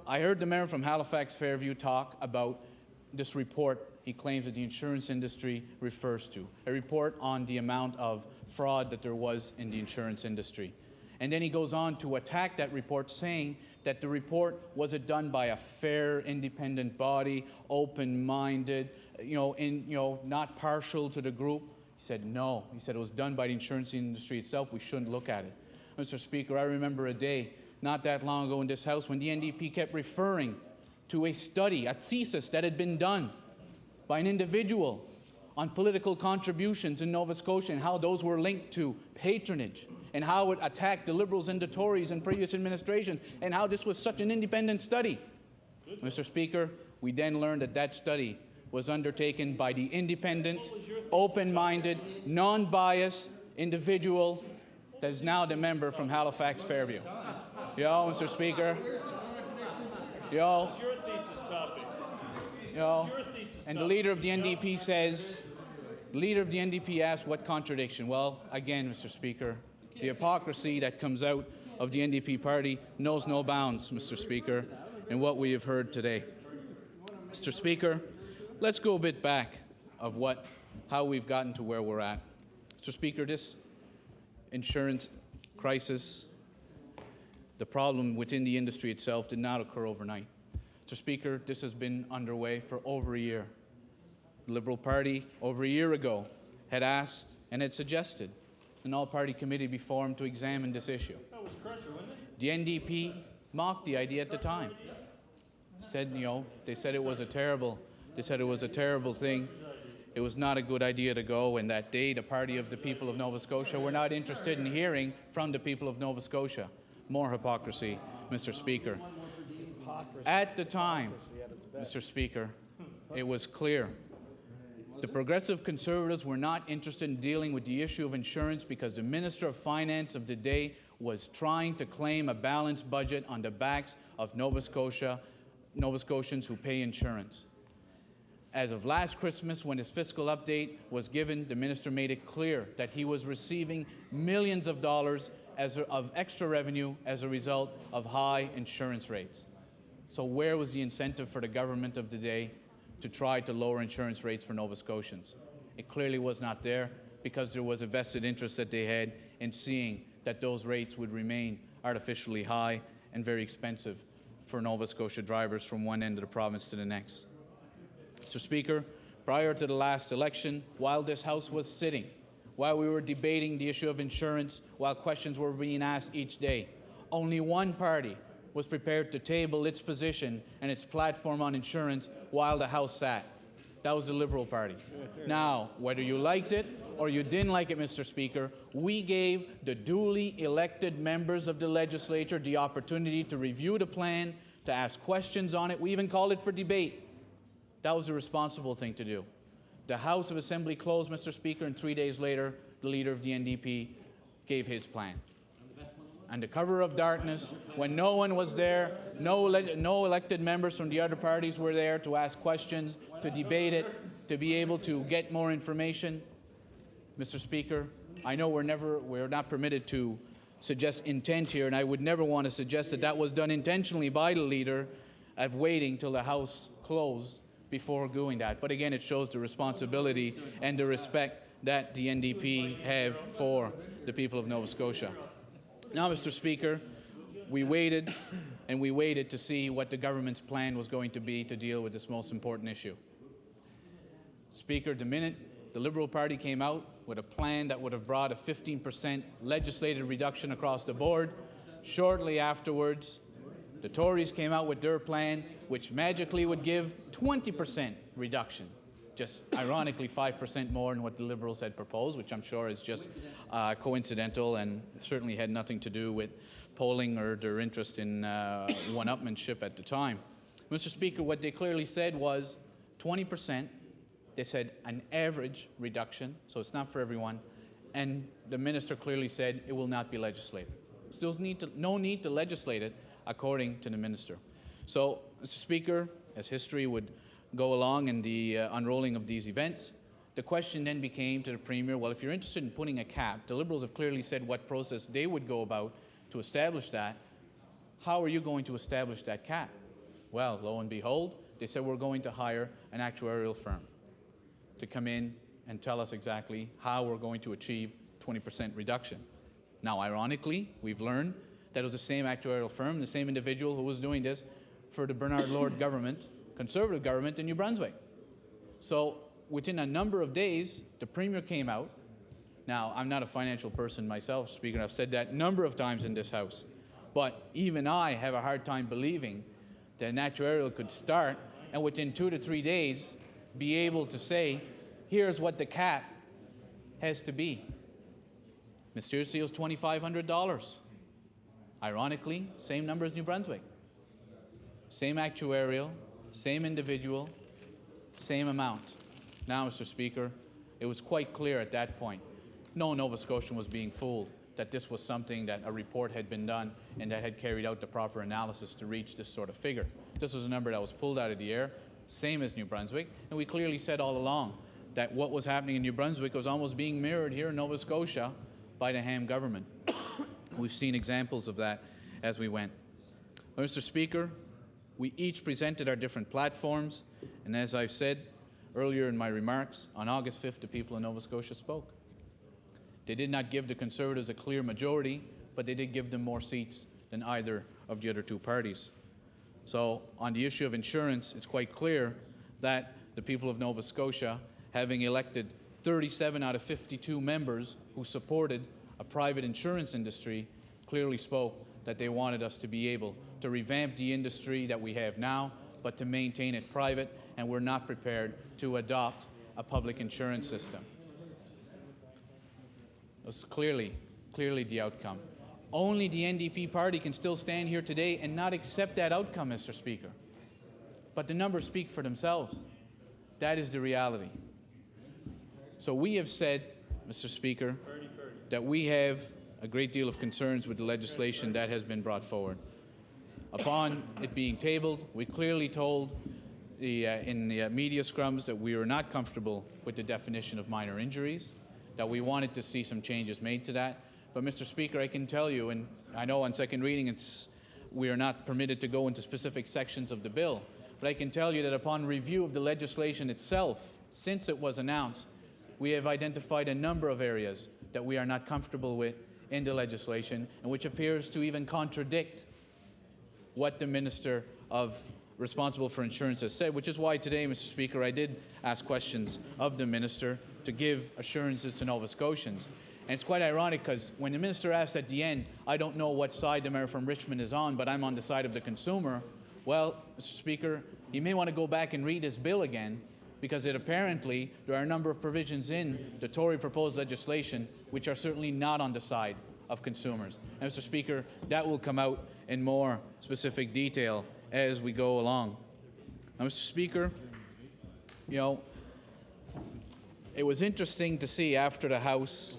I heard the member from Halifax Fairview talk about this report he claims that the insurance industry refers to, a report on the amount of fraud that there was in the insurance industry. And then he goes on to attack that report, saying that the report wasn't done by a fair, independent body, open-minded, not partial to the group. He said no. He said it was done by the insurance industry itself. We shouldn't look at it. Mr. Speaker, I remember a day not that long ago in this House when the NDP kept referring to a study, a thesis that had been done by an individual on political contributions in Nova Scotia and how those were linked to patronage and how it attacked the Liberals and the Tories in previous administrations and how this was such an independent study. Mr. Speaker, we then learned that that study was undertaken by the independent, open-minded, non-biased individual that is now the member from Halifax Fairview. Mr. Speaker. Your thesis topic. Your thesis And the leader of the NDP says, the leader of the NDP asks, what contradiction? Well, again, Mr. Speaker, the hypocrisy that comes out of the NDP party knows no bounds, Mr. Speaker, in what we have heard today. Mr. Speaker, let's go a bit back of how we've gotten to where we're at. Mr. Speaker, this insurance crisis, the problem within the industry itself did not occur overnight. Mr. Speaker, this has been underway for over a year. The Liberal Party, over a year ago, had asked and had suggested an all-party committee be formed to examine this issue. The NDP mocked the idea at the time. They said it was a terrible thing. It was not a good idea to go, and that they, the party of the people of Nova Scotia, were not interested in hearing from the people of Nova Scotia. More hypocrisy, Mr. Speaker. At the time, Mr. Speaker, it was clear. The Progressive Conservatives were not interested in dealing with the issue of insurance because the Minister of Finance of the day was trying to claim a balanced budget on the backs of Nova Scotians who pay insurance. As of last Christmas, when his fiscal update was given, the minister made it clear that he was receiving millions of dollars of extra revenue as a result of high insurance rates. So where was the incentive for the government of the day to try to lower insurance rates for Nova Scotians? It clearly was not there because there was a vested interest that they had in seeing that those rates would remain artificially high and very expensive for Nova Scotia drivers from one end of the province to the next. Mr. Speaker, prior to the last election, while this House was sitting, while we were debating the issue of insurance, while questions were being asked each day, only one party was prepared to table its position and its platform on insurance while the House sat. That was the Liberal Party. Now, whether you liked it or you didn't like it, Mr. Speaker, we gave the duly elected members of the legislature the opportunity to review the plan, to ask questions on it. We even called it for debate. That was the responsible thing to do. The House of Assembly closed, Mr. Speaker, and 3 days later, the leader of the NDP gave his plan. Under cover of darkness, when no one was there, no elected members from the other parties were there to ask questions, to debate it, to be able to get more information. Mr. Speaker, I know we're not permitted to suggest intent here, and I would never want to suggest that that was done intentionally by the leader of waiting till the House closed before doing that. But again, it shows the responsibility and the respect that the NDP have for the people of Nova Scotia. Now, Mr. Speaker, we waited and we waited to see what the government's plan was going to be to deal with this most important issue. Speaker, the minute the Liberal Party came out with a plan that would have brought a 15% legislative reduction across the board, shortly afterwards, the Tories came out with their plan, which magically would give 20% reduction, just ironically 5% more than what the Liberals had proposed, which I'm sure is just coincidental and certainly had nothing to do with polling or their interest in one-upmanship at the time. Mr. Speaker, what they clearly said was 20%. They said an average reduction, so it's not for everyone, and the minister clearly said it will not be legislated. So there's no need to legislate it, according to the minister. So, Mr. Speaker, as history would go along in the unrolling of these events, the question then became to the Premier, well, if you're interested in putting a cap, the Liberals have clearly said what process they would go about to establish that. How are you going to establish that cap? Well, lo and behold, they said we're going to hire an actuarial firm to come in and tell us exactly how we're going to achieve 20% reduction. Now, ironically, we've learned that it was the same actuarial firm, the same individual who was doing this for the Bernard Lord government, Conservative government in New Brunswick. So within a number of days, the Premier came out. Now, I'm not a financial person myself, Speaker, I've said that a number of times in this House. But even I have a hard time believing that an actuarial could start and within 2 to 3 days be able to say, here's what the cap has to be. Mysteriously, it was $2,500. Ironically, same number as New Brunswick. Same actuarial, same individual, same amount. Now, Mr. Speaker, it was quite clear at that point. No Nova Scotian was being fooled that this was something that a report had been done and that had carried out the proper analysis to reach this sort of figure. This was a number that was pulled out of the air. same as New Brunswick. And we clearly said all along that what was happening in New Brunswick was almost being mirrored here in Nova Scotia by the Ham government. We've seen examples of that as we went. Well, Mr. Speaker, we each presented our different platforms, and as I've said earlier in my remarks, on August 5th, the people of Nova Scotia spoke. They did not give the Conservatives a clear majority, but they did give them more seats than either of the other two parties. So on the issue of insurance, it's quite clear that the people of Nova Scotia, having elected 37 out of 52 members who supported a private insurance industry, clearly spoke that they wanted us to be able to revamp the industry that we have now, but to maintain it private, and we're not prepared to adopt a public insurance system. That's clearly the outcome. Only the NDP party can still stand here today and not accept that outcome, Mr. Speaker. But the numbers speak for themselves. That is the reality. So we have said, Mr. Speaker, that we have a great deal of concerns with the legislation that has been brought forward. Upon it being tabled, we clearly told in the media scrums that we were not comfortable with the definition of minor injuries, that we wanted to see some changes made to that. But, Mr. Speaker, I can tell you, and I know on second reading we are not permitted to go into specific sections of the bill, but I can tell you that upon review of the legislation itself, since it was announced, we have identified a number of areas that we are not comfortable with in the legislation, and which appears to even contradict what the Minister responsible for insurance has said, which is why today, Mr. Speaker, I did ask questions of the Minister to give assurances to Nova Scotians. And it's quite ironic because when the Minister asked at the end, I don't know what side the Mayor from Richmond is on, but I'm on the side of the consumer. Well, Mr. Speaker, you may want to go back and read this bill again, because apparently there are a number of provisions in the Tory proposed legislation which are certainly not on the side of consumers. And Mr. Speaker, that will come out in more specific detail as we go along. Now, Mr. Speaker, you know, it was interesting to see after the House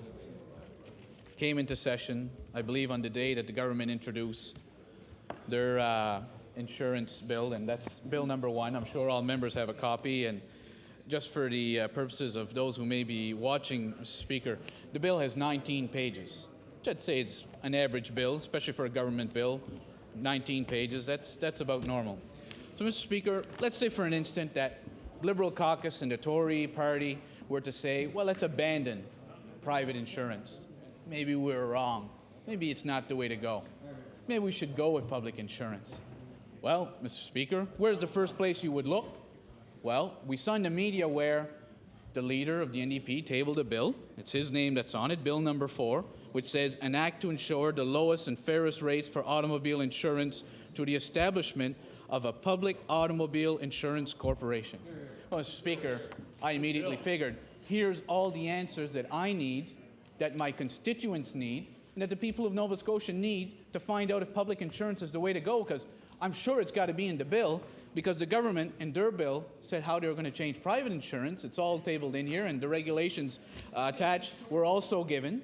came into session, I believe on the day that the government introduced their insurance bill, and that's bill number 1. I'm sure all members have a copy, and just for the purposes of those who may be watching, Mr. Speaker, the bill has 19 pages. I'd say it's an average bill, especially for a government bill. 19 pages, that's about normal. So, Mr. Speaker, let's say for an instant that Liberal caucus and the Tory party were to say, well, let's abandon private insurance. Maybe we're wrong. Maybe it's not the way to go. Maybe we should go with public insurance. Well, Mr. Speaker, where's the first place you would look? Well, we saw in the media where the leader of the NDP tabled a bill. It's his name that's on it, Bill number 4, which says, an act to ensure the lowest and fairest rates for automobile insurance through the establishment of a public automobile insurance corporation. Well, Mr. Speaker, I immediately figured, here's all the answers that I need, that my constituents need, and that the people of Nova Scotia need to find out if public insurance is the way to go, because I'm sure it's got to be in the bill, because the government in their bill said how they were going to change private insurance. It's all tabled in here, and the regulations attached were also given.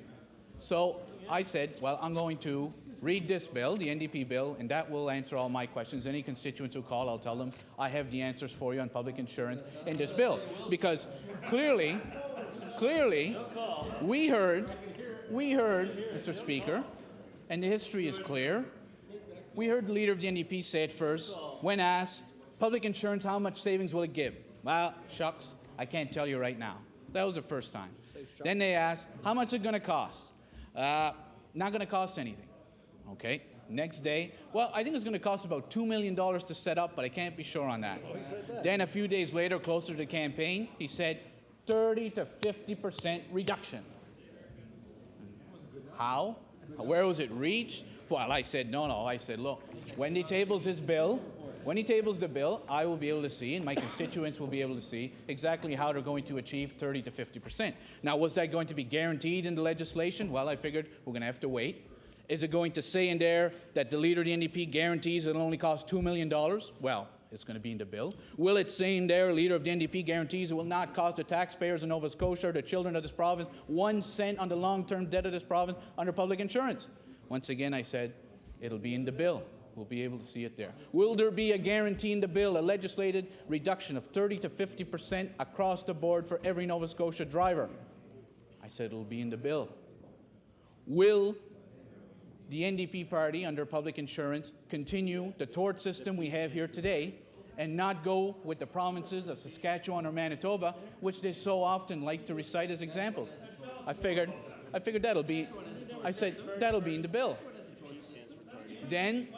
So I said, well, I'm going to read this bill, the NDP bill, and that will answer all my questions. Any constituents who call, I'll tell them I have the answers for you on public insurance in this bill. Because clearly, we heard, Mr. Speaker, and the history is clear, we heard the leader of the NDP say it first, when asked, public insurance, how much savings will it give? Well, shucks, I can't tell you right now. That was the first time. Then they asked, how much is it going to cost? Not going to cost anything. Okay. Next day, well, I think it's going to cost about $2 million to set up, but I can't be sure on that. Then a few days later, closer to the campaign, he said 30 to 50% reduction. How? Where was it reached? Well, I said, no. I said, look, when he tables his bill, when he tables the bill, I will be able to see, and my constituents will be able to see, exactly how they're going to achieve 30 to 50%. Now, was that going to be guaranteed in the legislation? Well, I figured we're going to have to wait. Is it going to say in there that the leader of the NDP guarantees it'll only cost $2 million? Well, it's going to be in the bill. Will it say in there, leader of the NDP guarantees it will not cost the taxpayers of Nova Scotia or the children of this province 1 cent on the long-term debt of this province under public insurance? Once again, I said, it'll be in the bill. We'll be able to see it there. Will there be a guarantee in the bill, a legislated reduction of 30 to 50% across the board for every Nova Scotia driver? I said it'll be in the bill. Will the NDP party under public insurance continue the tort system we have here today and not go with the provinces of Saskatchewan or Manitoba, which they so often like to recite as examples? I figured that'll be in the bill. Then,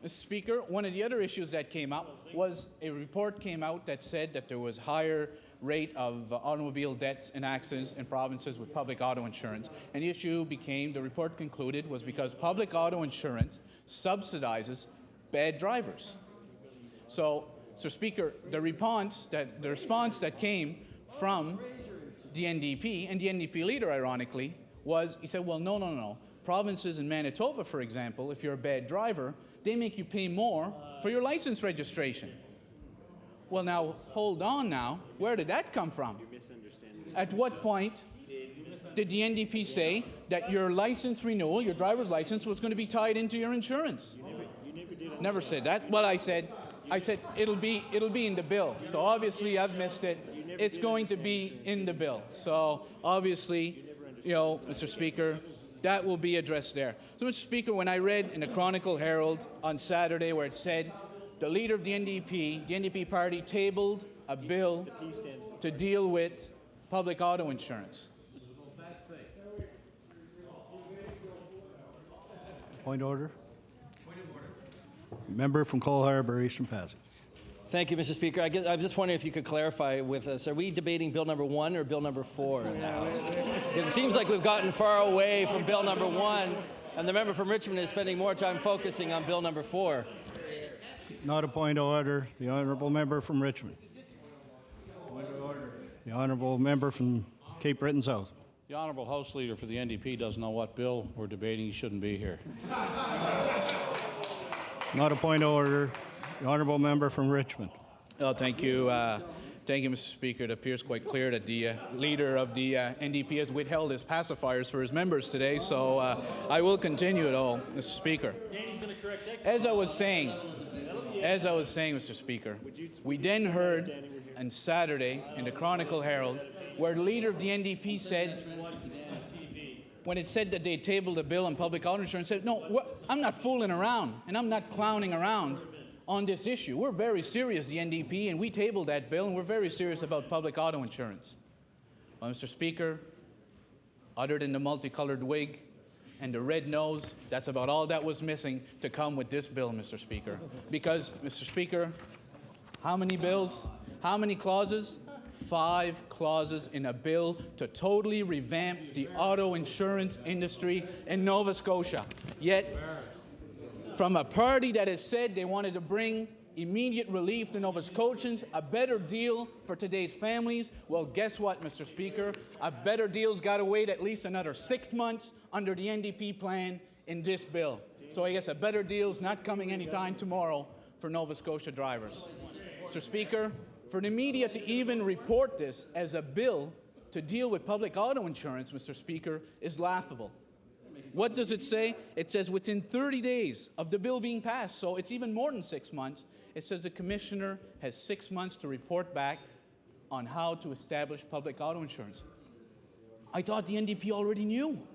Mr. Speaker, one of the other issues that came up was a report came out that said that there was higher rate of automobile deaths and accidents in provinces with public auto insurance. And the issue became, the report concluded, was because public auto insurance subsidizes bad drivers. So, Mr. Speaker, the response that came from the NDP, and the NDP leader, ironically, was, he said, well, no. Provinces in Manitoba, for example, if you're a bad driver, they make you pay more for your license registration. Well, now, hold on now. Where did that come from? At what point did the NDP say that your license renewal, your driver's license, was going to be tied into your insurance? Never said that. Well, I said it'll be in the bill. So obviously I've missed it. It's going to be in the bill. So obviously, Mr. Speaker, that will be addressed there. So, Mr. Speaker, when I read in the Chronicle Herald on Saturday where it said the leader of the NDP party tabled a bill to deal with public auto insurance. Point of order. Member from Cole Harbour, Eastern Passage. Thank you, Mr. Speaker. I'm just wondering if you could clarify with us, are we debating Bill number 1 or Bill number 4 in the House? Because it seems like we've gotten far away from Bill number 1, and the member from Richmond is spending more time focusing on Bill number 4. Not a point of order. The honourable member from Richmond. Point of order. The honourable member from Cape Breton South. The Honourable House Leader for the NDP doesn't know what bill we're debating. He shouldn't be here. Not a point of order. The honourable member from Richmond. Oh, thank you. Thank you, Mr. Speaker. It appears quite clear that the leader of the NDP has withheld his pacifiers for his members today, so I will continue it all, Mr. Speaker. As I was saying, Mr. Speaker, we then heard on Saturday in the Chronicle Herald where the leader of the NDP said, when it said that they tabled a bill on public auto insurance, said, no, I'm not fooling around and I'm not clowning around on this issue. We're very serious, the NDP, and we tabled that bill, and we're very serious about public auto insurance. Well, Mr. Speaker, other than the multicolored wig and the red nose, that's about all that was missing to come with this bill, Mr. Speaker. Because, Mr. Speaker, how many bills? How many clauses? 5 clauses in a bill to totally revamp the auto insurance industry in Nova Scotia. Yet, from a party that has said they wanted to bring immediate relief to Nova Scotians, a better deal for today's families, well, guess what, Mr. Speaker? A better deal's got to wait at least another 6 months under the NDP plan in this bill. So I guess a better deal's not coming anytime tomorrow for Nova Scotia drivers. Mr. Speaker, for the media to even report this as a bill to deal with public auto insurance, Mr. Speaker, is laughable. What does it say? It says within 30 days of the bill being passed, so it's even more than 6 months. It says the commissioner has 6 months to report back on how to establish public auto insurance. I thought the NDP already knew.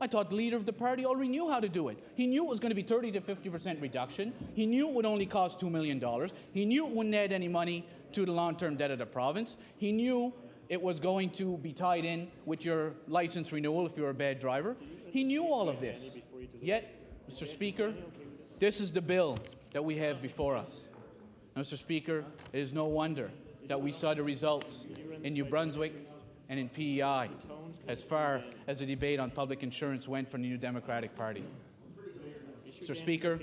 I thought the leader of the party already knew how to do it. He knew it was going to be 30 to 50% reduction. He knew it would only cost $2 million. He knew it wouldn't add any money to the long-term debt of the province. He knew it was going to be tied in with your license renewal if you're a bad driver. He knew all of this. Yet, Mr. Speaker, this is the bill that we have before us. Mr. Speaker, it is no wonder that we saw the results in New Brunswick and in PEI as far as the debate on public insurance went for the New Democratic Party. Mr. Speaker,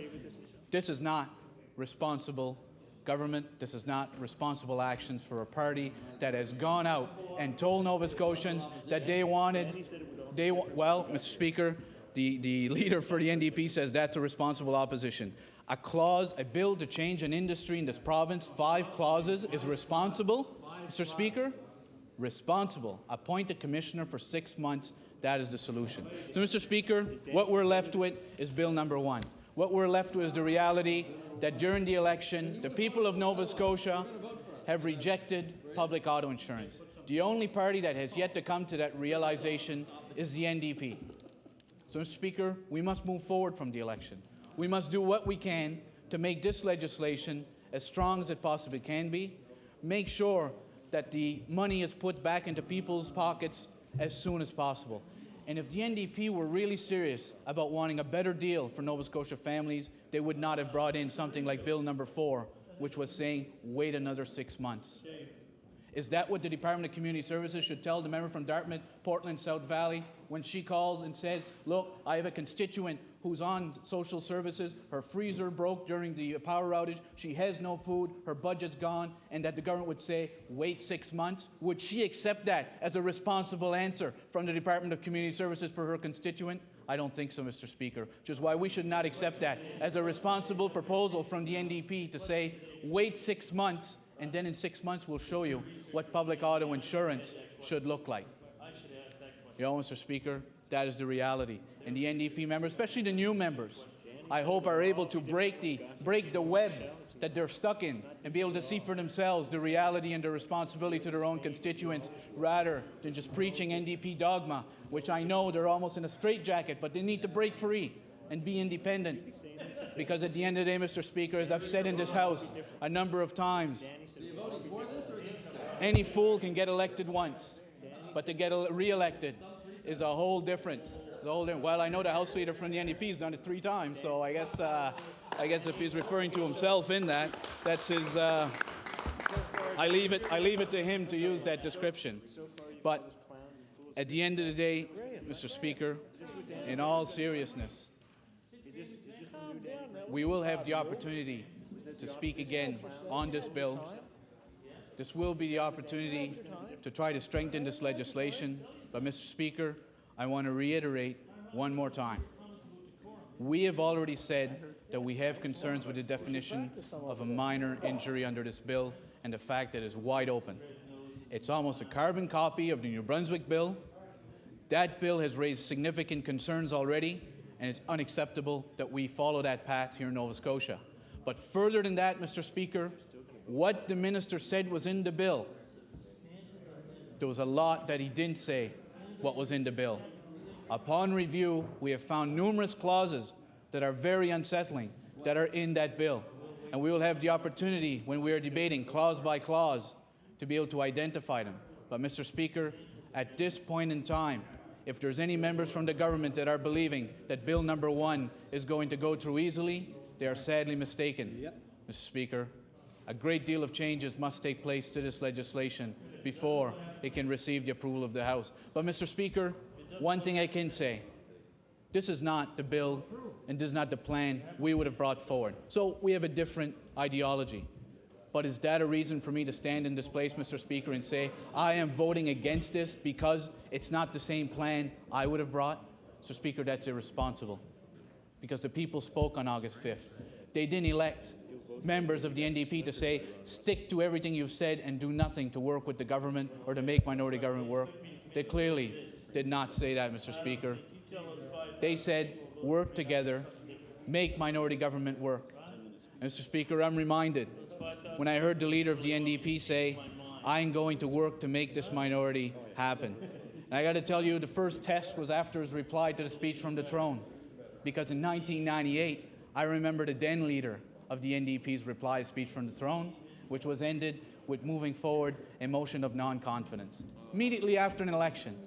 this is not responsible government. This is not responsible actions for a party that has gone out and told Nova Scotians that they wanted. Well, Mr. Speaker, the leader for the NDP says that's a responsible opposition. A bill to change an industry in this province, 5 clauses, is responsible. Mr. Speaker, responsible. Appoint a commissioner for 6 months. That is the solution. So, Mr. Speaker, what we're left with is bill number 1. what we're left with is the reality that during the election, the people of Nova Scotia have rejected public auto insurance. The only party that has yet to come to that realization is the NDP. So, Mr. Speaker, we must move forward from the election. We must do what we can to make this legislation as strong as it possibly can be, make sure that the money is put back into people's pockets as soon as possible. And if the NDP were really serious about wanting a better deal for Nova Scotia families, they would not have brought in something like Bill number 4, which was saying, wait another 6 months. Is that what the Department of Community Services should tell the member from Dartmouth, Portland, South Valley, when she calls and says, look, I have a constituent who's on social services, her freezer broke during the power outage, she has no food, her budget's gone, and that the government would say, wait 6 months? Would she accept that as a responsible answer from the Department of Community Services for her constituent? I don't think so, Mr. Speaker, which is why we should not accept that as a responsible proposal from the NDP to say, wait 6 months, and then in 6 months we'll show you what public auto insurance should look like. You know, Mr. Speaker, that is the reality. And the NDP members, especially the new members, I hope are able to break the web that they're stuck in and be able to see for themselves the reality and the responsibility to their own constituents rather than just preaching NDP dogma, which I know they're almost in a straitjacket, but they need to break free and be independent. Because at the end of the day, Mr. Speaker, as I've said in this House a number of times, any fool can get elected once, but to get re-elected is a whole different. Well, I know the House Leader from the NDP has done it 3 times, so I guess if he's referring to himself in that, that's his. I leave it to him to use that description. But at the end of the day, Mr. Speaker, in all seriousness, we will have the opportunity to speak again on this bill. This will be the opportunity to try to strengthen this legislation. But, Mr. Speaker, I want to reiterate one more time. We have already said that we have concerns with the definition of a minor injury under this bill and the fact that it's wide open. It's almost a carbon copy of the New Brunswick bill. That bill has raised significant concerns already, and it's unacceptable that we follow that path here in Nova Scotia. But further than that, Mr. Speaker, what the minister said was in the bill, there was a lot that he didn't say what was in the bill. Upon review, we have found numerous clauses that are very unsettling that are in that bill. And we will have the opportunity when we are debating clause by clause to be able to identify them. But, Mr. Speaker, at this point in time, if there's any members from the government that are believing that Bill number 1 is going to go through easily, they are sadly mistaken. Mr. Speaker, a great deal of changes must take place to this legislation before it can receive the approval of the House. But, Mr. Speaker, one thing I can say, this is not the bill and this is not the plan we would have brought forward. So we have a different ideology. But is that a reason for me to stand in this place, Mr. Speaker, and say, I am voting against this because it's not the same plan I would have brought? Mr. Speaker, that's irresponsible. Because the people spoke on August 5th. They didn't elect members of the NDP to say, stick to everything you've said and do nothing to work with the government or to make minority government work. They clearly did not say that, Mr. Speaker. They said, work together, make minority government work. Mr. Speaker, I'm reminded when I heard the leader of the NDP say, I'm going to work to make this minority happen. And I got to tell you, the first test was after his reply to the speech from the throne. Because in 1998, I remember the then leader of the NDP's reply speech from the throne, which was ended with moving forward a motion of non-confidence. Immediately after an election.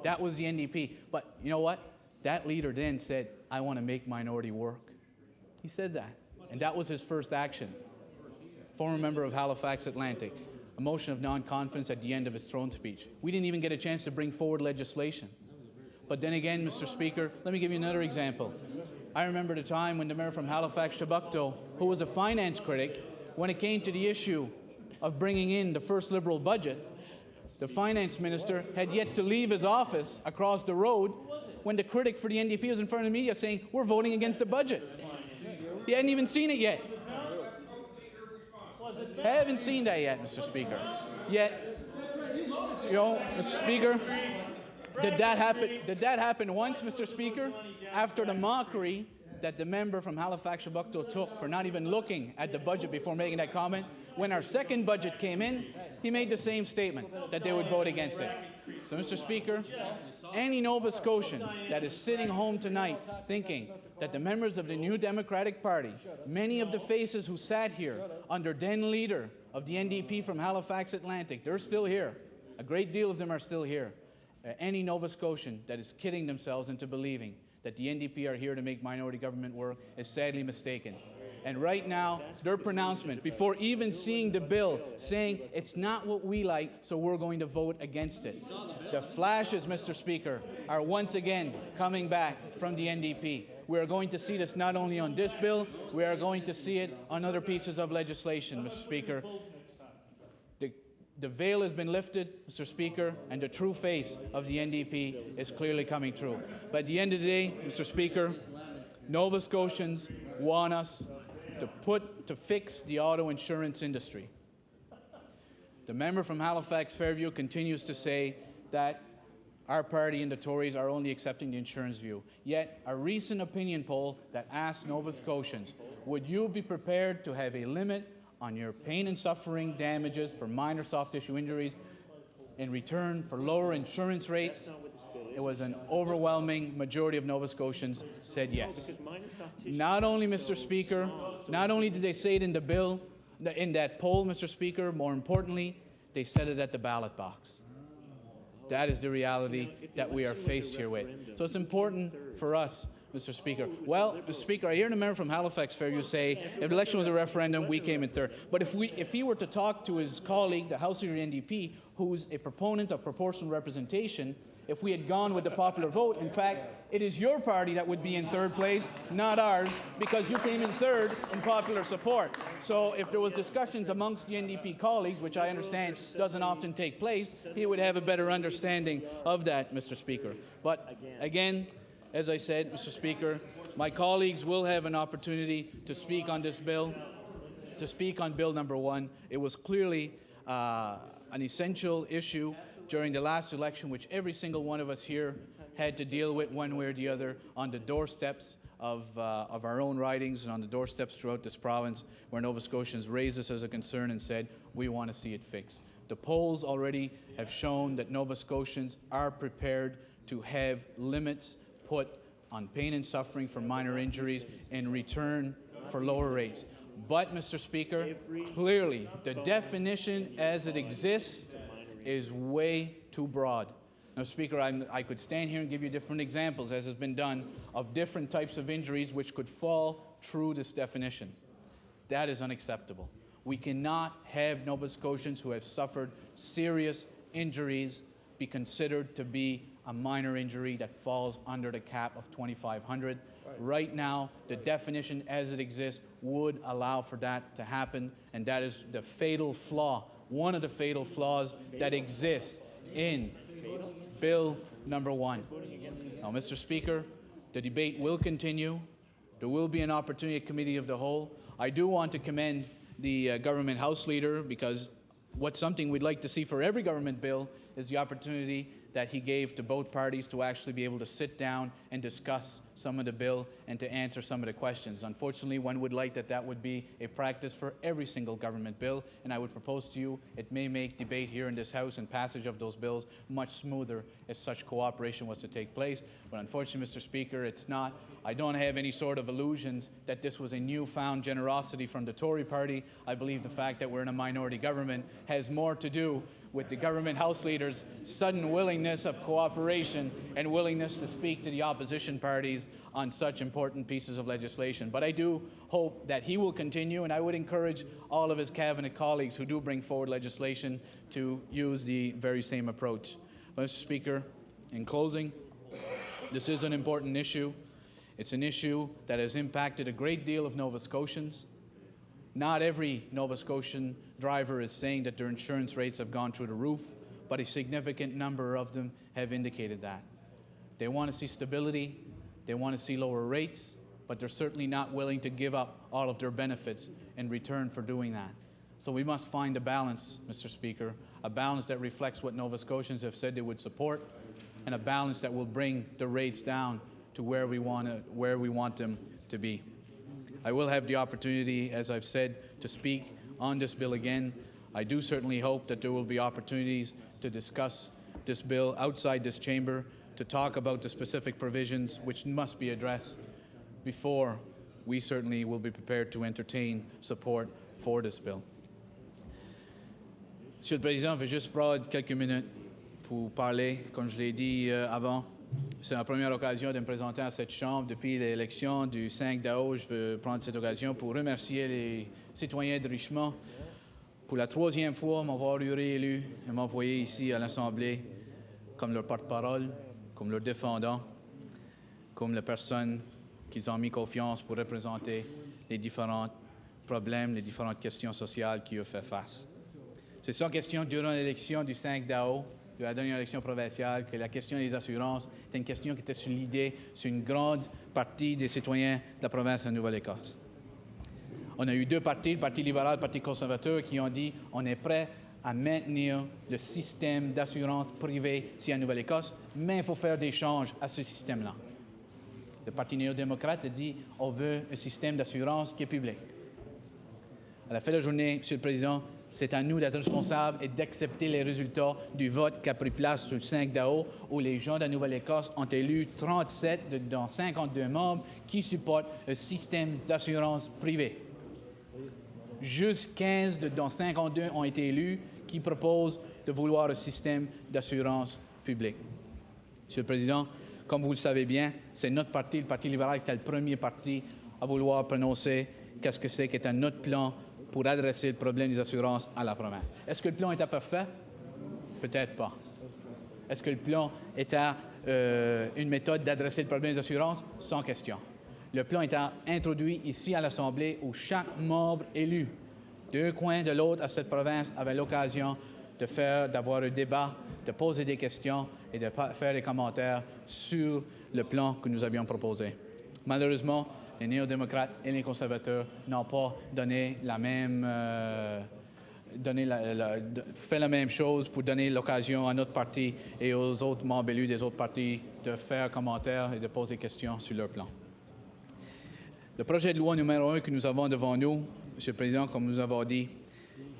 That was the NDP. But you know what? That leader then said, I want to make minority work. He said that. And that was his first action. Former member of Halifax Atlantic. A motion of non-confidence at the end of his throne speech. We didn't even get a chance to bring forward legislation. But then again, Mr. Speaker, let me give you another example. I remember the time when the mayor from Halifax, Shabukto, who was a finance critic, when it came to the issue of bringing in the first Liberal budget, the finance minister had yet to leave his office across the road when the critic for the NDP was in front of the media saying, we're voting against the budget. He hadn't even seen it yet. I haven't seen that yet, Mr. Speaker. Yet, you know, Mr. Speaker, did that happen once, Mr. Speaker? After the mockery that the member from Halifax-Shabukto took for not even looking at the budget before making that comment. When our second budget came in, he made the same statement, that they would vote against it. So, Mr. Speaker, any Nova Scotian that is sitting home tonight thinking that the members of the New Democratic Party, many of the faces who sat here under then leader of the NDP from Halifax Atlantic, they're still here. A great deal of them are still here. Any Nova Scotian that is kidding themselves into believing that the NDP are here to make minority government work is sadly mistaken. And right now, their pronouncement, before even seeing the bill, saying it's not what we like, so we're going to vote against it. The flashes, Mr. Speaker, are once again coming back from the NDP. We are going to see this not only on this bill, we are going to see it on other pieces of legislation, Mr. Speaker. The veil has been lifted, Mr. Speaker, and the true face of the NDP is clearly coming through. But at the end of the day, Mr. Speaker, Nova Scotians want us to fix the auto insurance industry. The member from Halifax Fairview continues to say that our party and the Tories are only accepting the insurance view. Yet, a recent opinion poll that asked Nova Scotians, would you be prepared to have a limit on your pain and suffering damages for minor soft tissue injuries in return for lower insurance rates? It was an overwhelming majority of Nova Scotians said yes. Not only, Mr. Speaker, not only did they say it in the bill, in that poll, Mr. Speaker, more importantly, they said it at the ballot box. That is the reality that we are faced here with. So it's important for us, Mr. Speaker. Well, Mr. Speaker, I hear the member from Halifax Fairview say, if the election was a referendum, we came in third. But if he were to talk to his colleague, the House Leader of the NDP, who's a proponent of proportional representation, if we had gone with the popular vote, in fact, it is your party that would be in third place, not ours, because you came in third in popular support. So if there was discussions amongst the NDP colleagues, which I understand doesn't often take place, he would have a better understanding of that, Mr. Speaker. But again, as I said, Mr. Speaker, my colleagues will have an opportunity to speak on this bill, to speak on Bill number 1. It was clearly an essential issue during the last election, which every single one of us here had to deal with one way or the other on the doorsteps of our own ridings and on the doorsteps throughout this province, where Nova Scotians raised this as a concern and said, we want to see it fixed. The polls already have shown that Nova Scotians are prepared to have limits put on pain and suffering for minor injuries in return for lower rates. But, Mr. Speaker, clearly the definition as it exists is way too broad. Now, Speaker, I could stand here and give you different examples, as has been done, of different types of injuries which could fall through this definition. That is unacceptable. We cannot have Nova Scotians who have suffered serious injuries be considered to be a minor injury that falls under the cap of $2,500. Right now, the definition as it exists would allow for that to happen, and that is the fatal flaw, one of the fatal flaws that exists in Bill number 1. Now, Mr. Speaker, the debate will continue. There will be an opportunity at Committee of the Whole. I do want to commend the government House Leader, because what's something we'd like to see for every government bill is the opportunity that he gave to both parties to actually be able to sit down and discuss some of the bill and to answer some of the questions. Unfortunately, one would like that would be a practice for every single government bill, and I would propose to you it may make debate here in this House and passage of those bills much smoother if such cooperation was to take place. But unfortunately, Mr. Speaker, it's not. I don't have any sort of illusions that this was a newfound generosity from the Tory party. I believe the fact that we're in a minority government has more to do with the government House Leader's sudden willingness of cooperation and willingness to speak to the opposition parties on such important pieces of legislation. But I do hope that he will continue, and I would encourage all of his cabinet colleagues who do bring forward legislation to use the very same approach. Mr. Speaker, in closing, this is an important issue. It's an issue that has impacted a great deal of Nova Scotians. Not every Nova Scotian driver is saying that their insurance rates have gone through the roof, but a significant number of them have indicated that. They want to see stability, they want to see lower rates, but they're certainly not willing to give up all of their benefits in return for doing that. So we must find a balance, Mr. Speaker, a balance that reflects what Nova Scotians have said they would support, and a balance that will bring the rates down to where we want them to be. I will have the opportunity, as I've said, to speak on this bill again. I do certainly hope that there will be opportunities to discuss this bill outside this chamber, to talk about the specific provisions which must be addressed before we certainly will be prepared to entertain support for this bill. Monsieur le Président, je vais juste prendre quelques minutes pour parler, comme je l'ai dit avant. C'est la première occasion de me présenter à cette Chambre depuis l'élection du 5 août. Je veux prendre cette occasion pour remercier les citoyens de Richmond pour la troisième fois m'avoir réélu et m'envoyer ici à l'Assemblée comme leur porte-parole, comme leur défendant, comme la personne qu'ils ont mis confiance pour représenter les différents problèmes, les différentes questions sociales qui ont fait face. C'est sans question durant l'élection du 5 août, de la dernière élection provinciale, que la question des assurances était une question qui était sur l'idée sur une grande partie des citoyens de la province de Nouvelle-Écosse. On a eu deux partis, le Parti libéral et le Parti conservateur, qui ont dit on est prêt à maintenir le système d'assurance privée ici en Nouvelle-Écosse, mais il faut faire des changes à ce système-là. Le Parti néo-démocrate a dit on veut un système d'assurance qui est public. À la fin de la journée, Monsieur le Président, c'est à nous d'être responsables et d'accepter les résultats du vote qui a pris place le 5 août, où les gens de la Nouvelle-Écosse ont élu 37 dans 52 membres qui supportent un système d'assurance privée. Juste 15 dans 52 ont été élus qui proposent de vouloir un système d'assurance publique. Monsieur le Président, comme vous le savez bien, c'est notre parti, le Parti libéral, qui est le premier parti à vouloir prononcer qu'est-ce que c'est qu'est un notre plan pour adresser le problème des assurances à la province. Est-ce que le plan était parfait? Peut-être pas. Est-ce que le plan était une méthode d'adresser le problème des assurances? Sans question. Le plan était introduit ici à l'Assemblée où chaque membre élu d'un coin de l'autre à cette province avait l'occasion d'avoir un débat, de poser des questions et de faire des commentaires sur le plan que nous avions proposé. Malheureusement, les néo-démocrates et les conservateurs n'ont pas donné fait la même chose pour donner l'occasion à notre parti et aux autres membres élus des autres partis de faire commentaires et de poser questions sur leur plan. Le projet de loi numéro 1 que nous avons devant nous, Monsieur le Président, comme nous avons dit,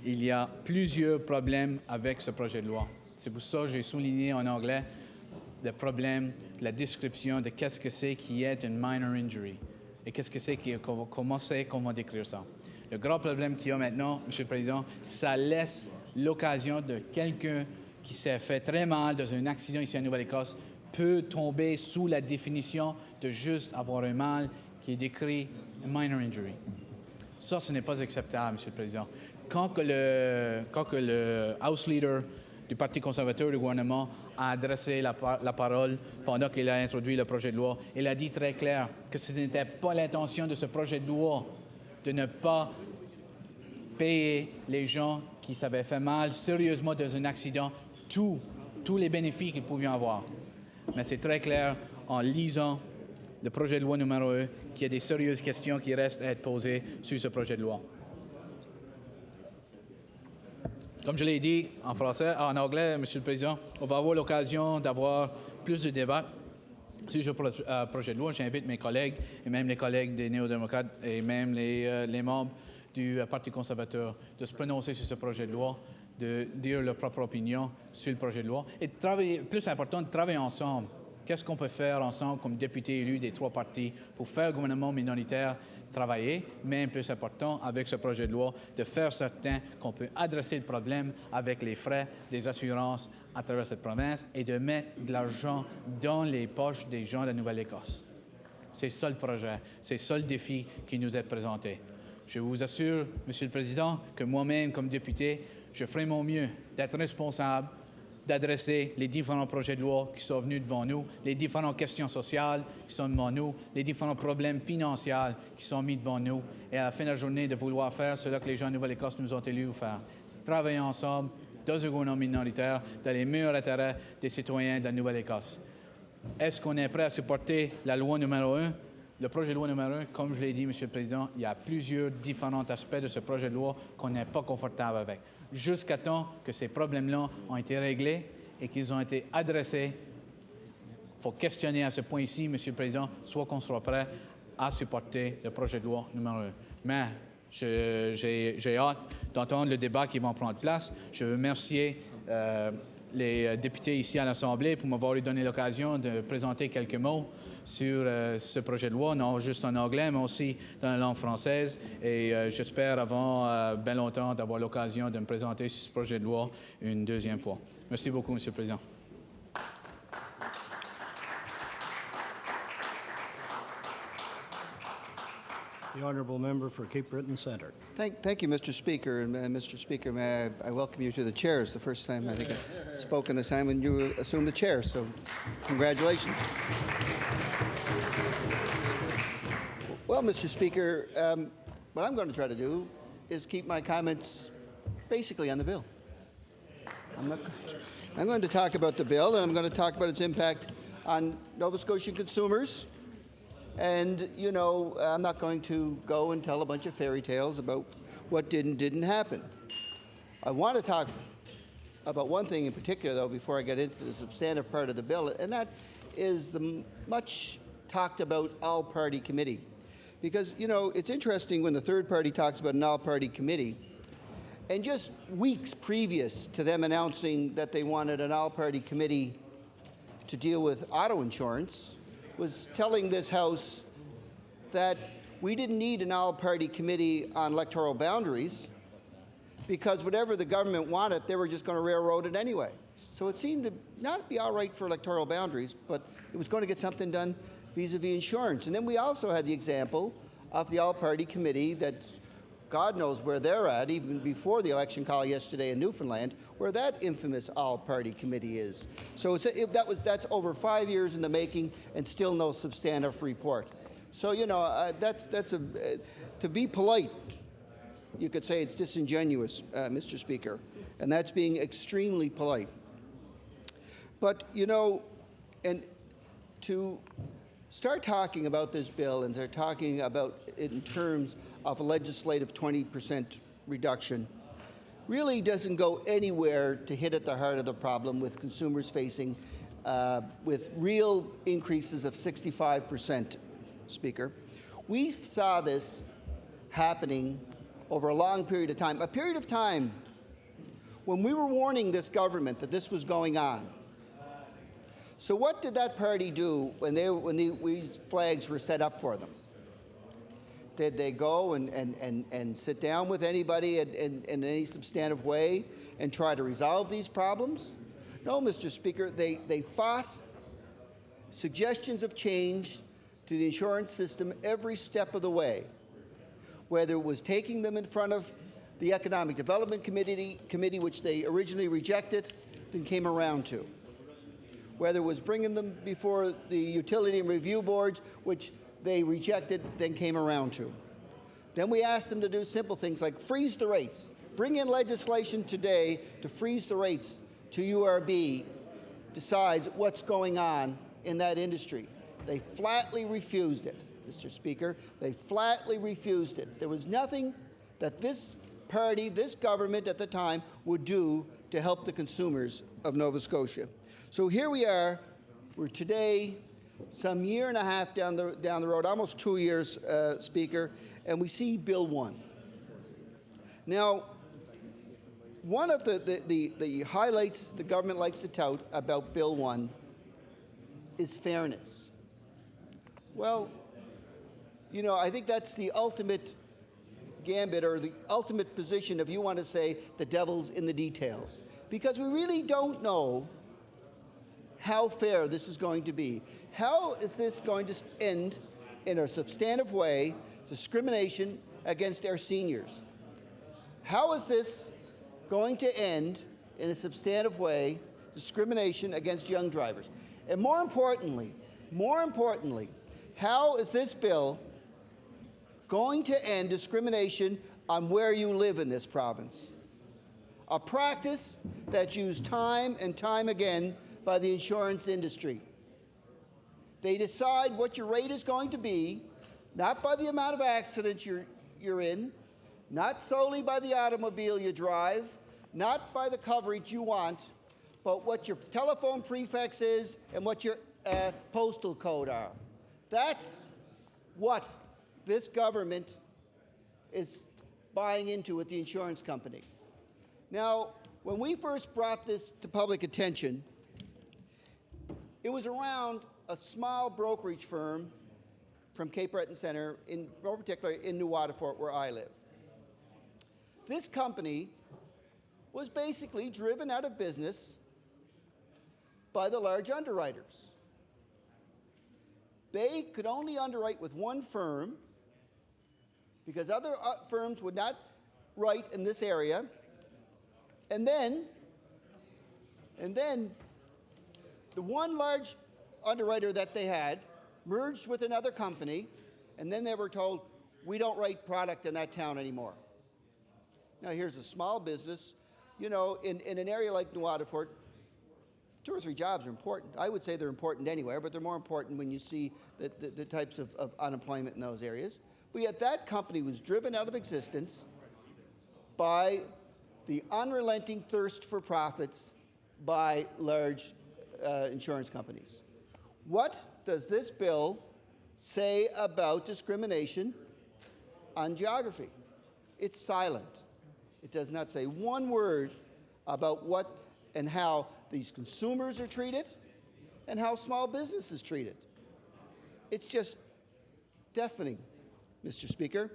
il y a plusieurs problèmes avec ce projet de loi. C'est pour ça que j'ai souligné en anglais le problème de la description de qu'est-ce que c'est qui est une minor injury et qu'est-ce que c'est comment on va décrire ça. Le grand problème qu'il y a maintenant, Monsieur le Président, ça laisse l'occasion de quelqu'un qui s'est fait très mal dans un accident ici en Nouvelle-Écosse peut tomber sous la définition de juste avoir un mal qui est décrit minor injury. Ça, ce n'est pas acceptable, Monsieur le Président. Quand que le House Leader du Parti conservateur du gouvernement a adressé la parole pendant qu'il a introduit le projet de loi, il a dit très clair que ce n'était pas l'intention de ce projet de loi de ne pas payer les gens qui s'avaient fait mal sérieusement dans un accident tous les bénéfices qu'ils pouvaient avoir. Mais c'est très clair en lisant le projet de loi numéro 1 qu'il y a des sérieuses questions qui restent à être posées sur ce projet de loi. Comme je l'ai dit en anglais, Monsieur le Président, on va avoir l'occasion d'avoir plus de débats sur ce projet de loi. J'invite mes collègues, et même les collègues des néo-démocrates, et même les membres du Parti conservateur, de se prononcer sur ce projet de loi, de dire leur propre opinion sur le projet de loi, et de travailler, plus important, de travailler ensemble. Qu'est-ce qu'on peut faire ensemble comme députés élus des trois partis pour faire le gouvernement minoritaire travailler, mais plus important, avec ce projet de loi, de faire certain qu'on peut adresser le problème avec les frais des assurances à travers cette province et de mettre de l'argent dans les poches des gens de la Nouvelle-Écosse. C'est ça le projet, c'est ça le défi qui nous est présenté. Je vous assure, Monsieur le Président, que moi-même, comme député, je ferai mon mieux d'être responsable, d'adresser les différents projets de loi qui sont venus devant nous, les différentes questions sociales qui sont devant nous, les différents problèmes financiers qui sont mis devant nous, et à la fin de la journée, de vouloir faire ce que les gens de Nouvelle-Écosse nous ont élus pour faire. Travailler ensemble dans un gouvernement minoritaire, dans les meilleurs intérêts des citoyens de la Nouvelle-Écosse. Est-ce qu'on est prêt à supporter la loi numéro 1? Le projet de loi numéro 1, comme je l'ai dit, Monsieur le Président, il y a plusieurs différents aspects de ce projet de loi qu'on n'est pas confortable avec. Jusqu'à temps que ces problèmes-là ont été réglés et qu'ils ont été adressés, il faut questionner à ce point ici, Monsieur le Président, soit qu'on soit prêt à supporter le projet de loi numéro 1. Mais j'ai hâte d'entendre le débat qui va prendre place. Je veux remercier les députés ici à l'Assemblée pour m'avoir donné l'occasion de présenter quelques mots sur ce projet de loi, non juste en anglais, mais aussi dans la langue française. Et j'espère avant bien longtemps d'avoir l'occasion de me présenter sur ce projet de loi une deuxième fois. Merci beaucoup, Monsieur le Président. The honourable member for Cape Breton Centre. Thank you, Mr. Speaker. And Mr. Speaker, may I welcome you to the chair. It's the first time I think I've spoken this time when you assumed the chair. So, congratulations. Well, Mr. Speaker, what I'm going to try to do is keep my comments basically on the bill. I'm going to talk about the bill, and I'm going to talk about its impact on Nova Scotian consumers. And, you know, I'm not going to go and tell a bunch of fairy tales about what didn't happen. I want to talk about one thing in particular, though, before I get into the substantive part of the bill, and that is the much talked about all-party committee. Because, you know, it's interesting when the third party talks about an all-party committee, and just weeks previous to them announcing that they wanted an all-party committee to deal with auto insurance, was telling this House that we didn't need an all-party committee on electoral boundaries because whatever the government wanted, they were just going to railroad it anyway. So it seemed to not be all right for electoral boundaries, but it was going to get something done vis-a-vis insurance. And then we also had the example of the all-party committee that God knows where they're at, even before the election call yesterday in Newfoundland, where that infamous all-party committee is. So that's over 5 years in the making and still no substantive report. So, you know, to be polite, you could say it's disingenuous, Mr. Speaker, and that's being extremely polite. But, you know, and to start talking about this bill and start talking about it in terms of a legislative 20% reduction really doesn't go anywhere to hit at the heart of the problem with consumers facing with real increases of 65%, Speaker. We saw this happening over a long period of time, a period of time when we were warning this government that this was going on. So what did that party do when these flags were set up for them? Did they go and sit down with anybody in any substantive way and try to resolve these problems? No, Mr. Speaker, they fought suggestions of change to the insurance system every step of the way, whether it was taking them in front of the Economic Development Committee, which they originally rejected, then came around to, whether it was bringing them before the utility and review boards, which they rejected, then came around to. Then we asked them to do simple things like freeze the rates. Bring in legislation today to freeze the rates to URB decides what's going on in that industry. They flatly refused it, Mr. Speaker. They flatly refused it. There was nothing that this party, this government at the time, would do to help the consumers of Nova Scotia. So here we are. We're today some year and a half down the road, almost 2 years, Speaker, and we see Bill 1. Now, one of the highlights the government likes to tout about Bill 1 is fairness. Well, you know, I think that's the ultimate gambit or the ultimate position if you want to say the devil's in the details. Because we really don't know how fair this is going to be. How is this going to end in a substantive way discrimination against our seniors? How is this going to end in a substantive way discrimination against young drivers? And more importantly, how is this bill going to end discrimination on where you live in this province? A practice that's used time and time again by the insurance industry. They decide what your rate is going to be, not by the amount of accidents you're in, not solely by the automobile you drive, not by the coverage you want, but what your telephone prefix is and what your postal code are. That's what this government is buying into with the insurance company. Now, when we first brought this to public attention, it was around a small brokerage firm from Cape Breton Centre, more particularly in New Waterford, where I live. This company was basically driven out of business by the large underwriters. They could only underwrite with one firm because other firms would not write in this area. And then the one large underwriter that they had merged with another company, and then they were told, we don't write product in that town anymore. Now here's a small business, you know, in an area like New Waterford, 2 or 3 jobs are important. I would say they're important anywhere, but they're more important when you see the types of unemployment in those areas. But yet that company was driven out of existence by the unrelenting thirst for profits by large insurance companies. What does this bill say about discrimination on geography? It's silent. It does not say one word about what and how these consumers are treated and how small business is treated. It's just deafening, Mr. Speaker.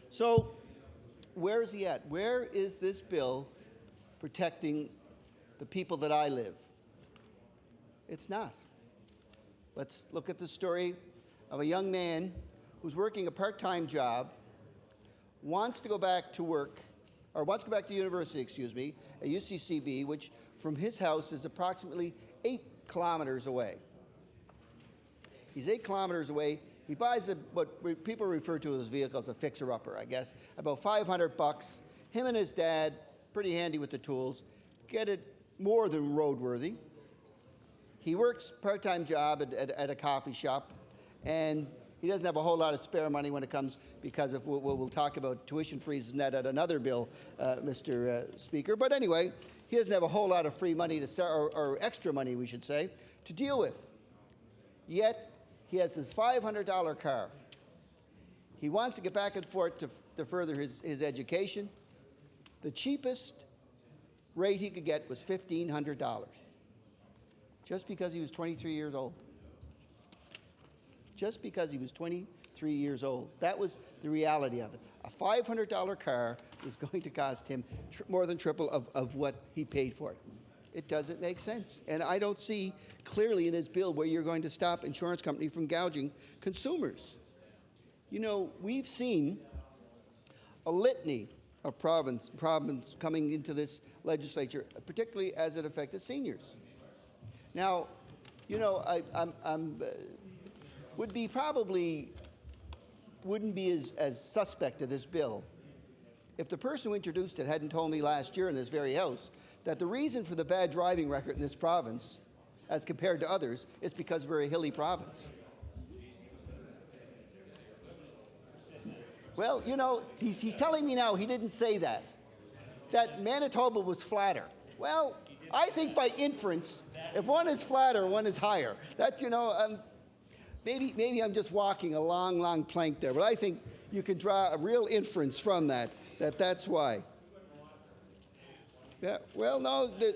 So, where is he at? Where is this bill protecting the people that I live? It's not. Let's look at the story of a young man who's working a part-time job, wants to go back to work, or wants to go back to university, at UCCB, which from his house is approximately 8 kilometers away. He's 8 kilometers away. He buys what people refer to as vehicles, a fixer-upper, I guess, about $500. Him and his dad, pretty handy with the tools, get it more than roadworthy. He works part-time job at a coffee shop, and he doesn't have a whole lot of spare money when it comes, because of we'll talk about tuition freezes and that at another bill, Mr. Speaker. But anyway, he doesn't have a whole lot of free money to start, or extra money, we should say, to deal with. Yet, he has this $500 car. He wants to get back and forth to further his education. The cheapest rate he could get was $1,500, just because he was 23 years old. Just because he was 23 years old. That was the reality of it. A $500 car was going to cost him more than triple of what he paid for it. It doesn't make sense. And I don't see clearly in this bill where you're going to stop insurance company from gouging consumers. You know, we've seen a litany of problems coming into this legislature, particularly as it affected seniors. Now, you know, wouldn't be as suspect of this bill if the person who introduced it hadn't told me last year in this very house that the reason for the bad driving record in this province, as compared to others, is because we're a hilly province. Well, you know, he's telling me now he didn't say that Manitoba was flatter. Well, I think by inference, if one is flatter, one is higher. That's, you know, maybe I'm just walking a long plank there, but I think you can draw a real inference from that's why. Yeah, well, no, the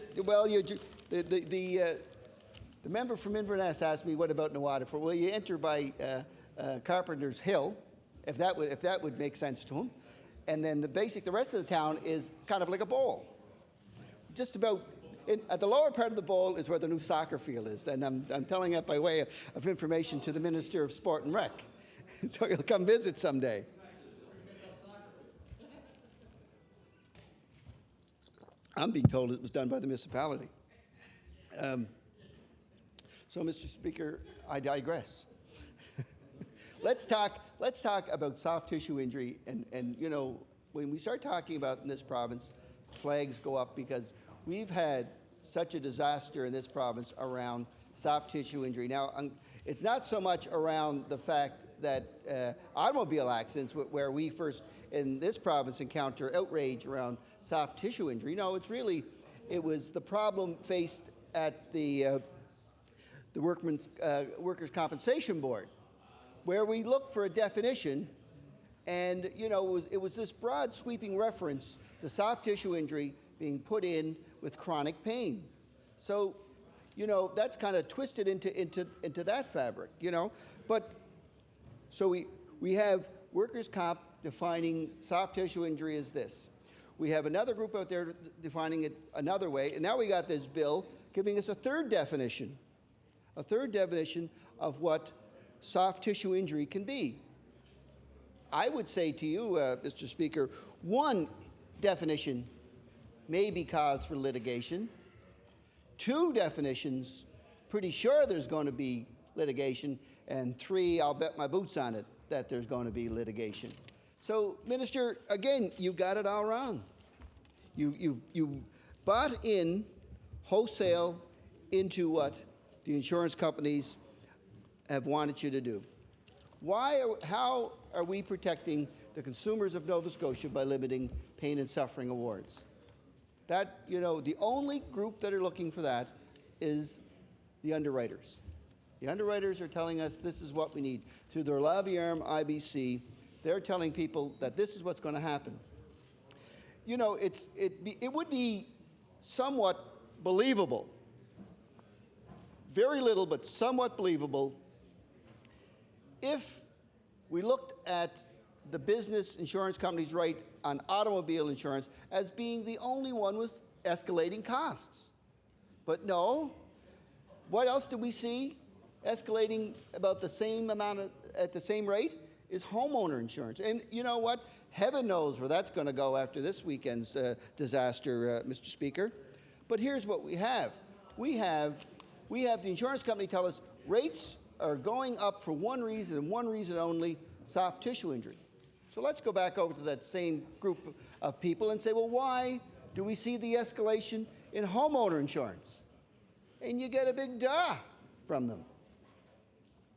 member from Inverness asked me, what about New Waterford? Well, you enter by Carpenter's Hill, if that would make sense to him. And then the rest of the town is kind of like a bowl. Just about, at the lower part of the bowl is where the new soccer field is. And I'm telling that by way of information to the Minister of Sport and Rec. So he'll come visit someday. I'm being told it was done by the municipality. So, Mr. Speaker, I digress. Let's talk about soft tissue injury. And you know, when we start talking about in this province, flags go up because we've had such a disaster in this province around soft tissue injury. Now, it's not so much around the fact that automobile accidents, where we first in this province encounter outrage around soft tissue injury. No, it was the problem faced at the the Workers' Compensation Board, where we looked for a definition, and it was this broad sweeping reference to soft tissue injury being put in with chronic pain. So, that's kind of twisted into that fabric, But so we have workers' comp defining soft tissue injury as this. We have another group out there defining it another way, and now we got this bill giving us a third definition of what soft tissue injury can be. I would say to you, Mr. Speaker, one definition may be cause for litigation. Two definitions, pretty sure there's going to be litigation. And three, I'll bet my boots on it that there's going to be litigation. So, Minister, again, you got it all wrong. You bought in wholesale into what the insurance companies have wanted you to do. How are we protecting the consumers of Nova Scotia by limiting pain and suffering awards? That, the only group that are looking for that is the underwriters. The underwriters are telling us this is what we need. Through their lobby arm, IBC, they're telling people that this is what's going to happen. It would be somewhat believable, very little, but somewhat believable, if we looked at the business insurance companies' rate on automobile insurance as being the only one with escalating costs. But no, what else do we see escalating about the same amount at the same rate is homeowner insurance. And you know what? Heaven knows where that's going to go after this weekend's disaster, Mr. Speaker. But here's what we have. We have the insurance company tell us rates are going up for one reason and one reason only, soft tissue injury. So let's go back over to that same group of people and say, well, why do we see the escalation in homeowner insurance? And you get a big duh from them.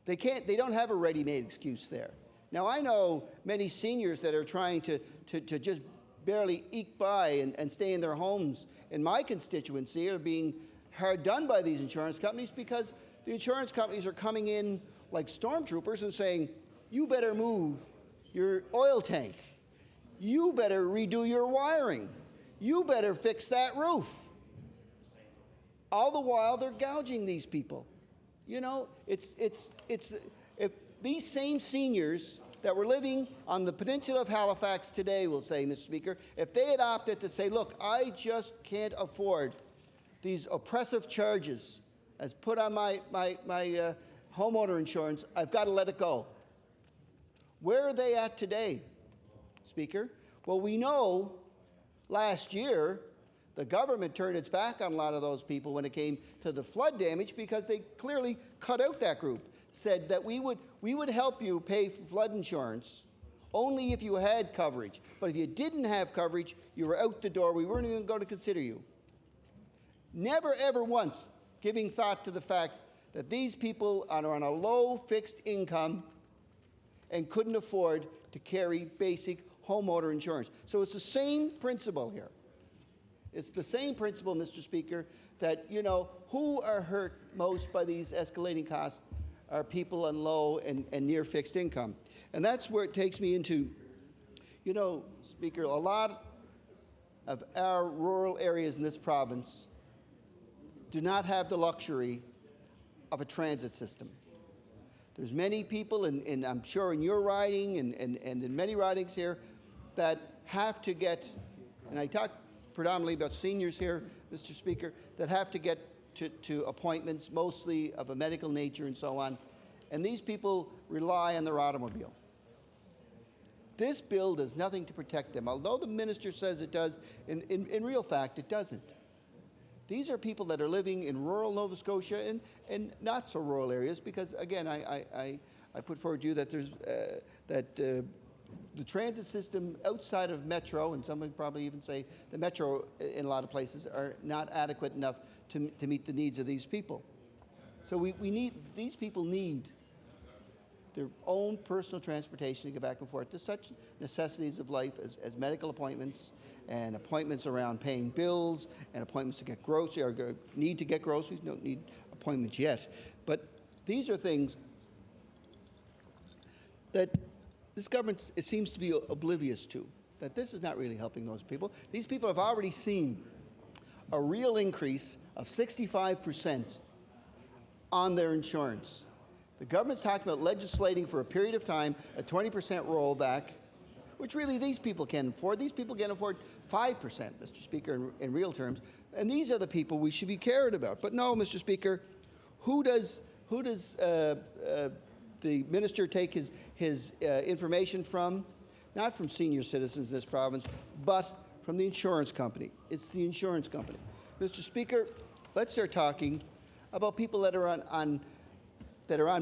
They don't have a ready-made excuse there. Now, I know many seniors that are trying to just barely eke by and stay in their homes in my constituency are being hard done by these insurance companies because the insurance companies are coming in like stormtroopers and saying, you better move your oil tank. You better redo your wiring. You better fix that roof. All the while, they're gouging these people. If these same seniors that were living on the peninsula of Halifax today, will say, Mr. Speaker, if they had opted to say, look, I just can't afford these oppressive charges as put on my homeowner insurance, I've got to let it go. Where are they at today, Speaker? Well, we know last year the government turned its back on a lot of those people when it came to the flood damage because they clearly cut out that group, said that we would help you pay for flood insurance only if you had coverage. But if you didn't have coverage, you were out the door. We weren't even going to consider you. Never, ever once giving thought to the fact that these people are on a low fixed income and couldn't afford to carry basic homeowner insurance. So it's the same principle here. It's the same principle, Mr. Speaker, that, who are hurt most by these escalating costs are people on low and near fixed income. And that's where it takes me into, Speaker, a lot of our rural areas in this province do not have the luxury of a transit system. There's many people, and I'm sure in your riding and in many ridings here, that have to get, and I talk predominantly about seniors here, Mr. Speaker, that have to get to appointments, mostly of a medical nature and so on, and these people rely on their automobile. This bill does nothing to protect them. Although the minister says it does, in real fact, it doesn't. These are people that are living in rural Nova Scotia and not so rural areas because, again, I put forward to you that there's the transit system outside of Metro, and some would probably even say the Metro in a lot of places, are not adequate enough to meet the needs of these people. So these people need their own personal transportation to get back and forth to such necessities of life as medical appointments and appointments around paying bills and appointments to get groceries or need to get groceries. Don't need appointments yet. But these are things that this government it seems to be oblivious to, that this is not really helping those people. These people have already seen a real increase of 65% on their insurance. The government's talking about legislating for a period of time a 20% rollback, which really these people can afford. These people can afford 5%, Mr. Speaker, in real terms. And these are the people we should be cared about. But no, Mr. Speaker, who does the minister take his information from? Not from senior citizens in this province, but from the insurance company. It's the insurance company. Mr. Speaker, let's start talking about people that are on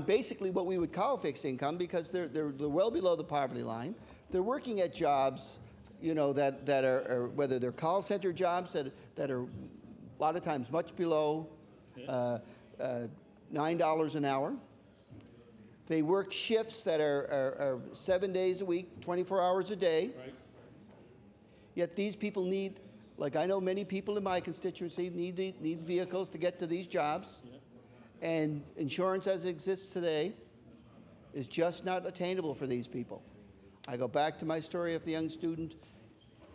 basically what we would call fixed income, because they're well below the poverty line. They're working at jobs, you know, that are whether they're call center jobs that are a lot of times much below $9 an hour. They work shifts that are 7 days a week, 24 hours a day. Right. Yet these people need, like I know many people in my constituency need vehicles to get to these jobs. Yeah. And insurance as it exists today is just not attainable for these people. I go back to my story of the young student,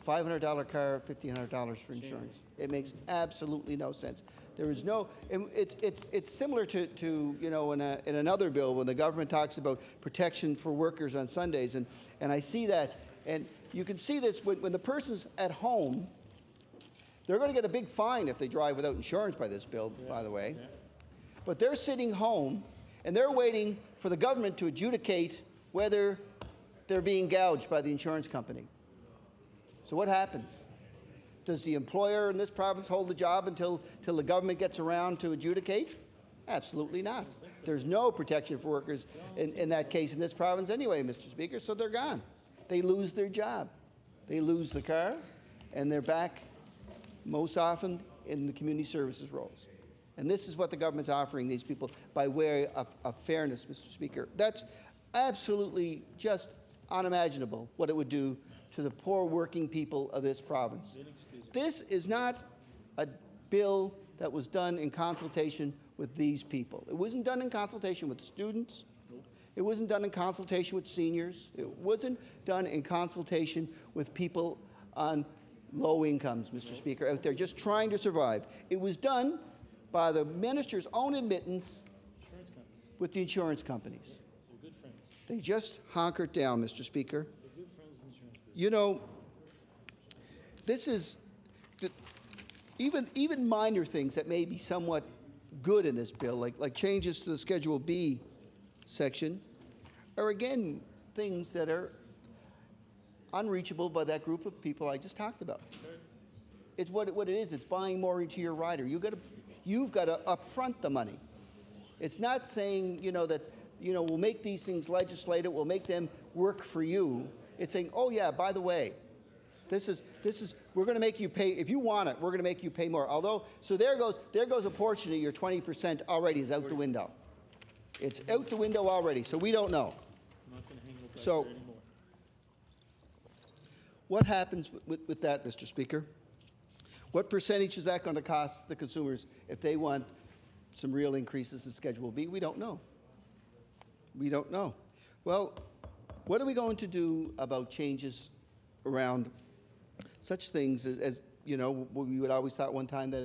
$500 car, $1,500 for insurance. It makes absolutely no sense. There is no, it's similar to you know, in another bill when the government talks about protection for workers on Sundays, and I see that, and you can see this when the person's at home, they're going to get a big fine if they drive without insurance by this bill, by the way. Yeah. But they're sitting home and they're waiting for the government to adjudicate whether they're being gouged by the insurance company. So what happens? Does the employer in this province hold the job until the government gets around to adjudicate? Absolutely not. There's no protection for workers in that case in this province anyway, Mr. Speaker, so they're gone. They lose their job. They lose the car, and they're back most often in the community services roles. And this is what the government's offering these people by way of fairness, Mr. Speaker. That's absolutely just unimaginable what it would do to the poor working people of this province. This is not a bill that was done in consultation with these people. It wasn't done in consultation with students. It wasn't done in consultation with seniors. It wasn't done in consultation with people on low incomes, Mr. Speaker, out there just trying to survive. It was done by the minister's own admittance with the insurance companies. They just honkered down, Mr. Speaker. You know, this is even minor things that may be somewhat good in this bill, like changes to the Schedule B section, are again things that are unreachable by that group of people I just talked about. It's what it is. It's buying more into your rider. You've got to upfront the money. It's not saying, you know, that, you know, we'll make these things legislated, we'll make them work for you. It's saying, oh yeah, by the way, this is we're going to make you pay, if you want it, we're going to make you pay more. Although, so there goes a portion of your 20% already is out the window. It's out the window already, so we don't know. So what happens with that, Mr. Speaker? What percentage is that going to cost the consumers if they want some real increases in Schedule B? We don't know. We don't know. Well, what are we going to do about changes around such things as you know, we would always thought one time that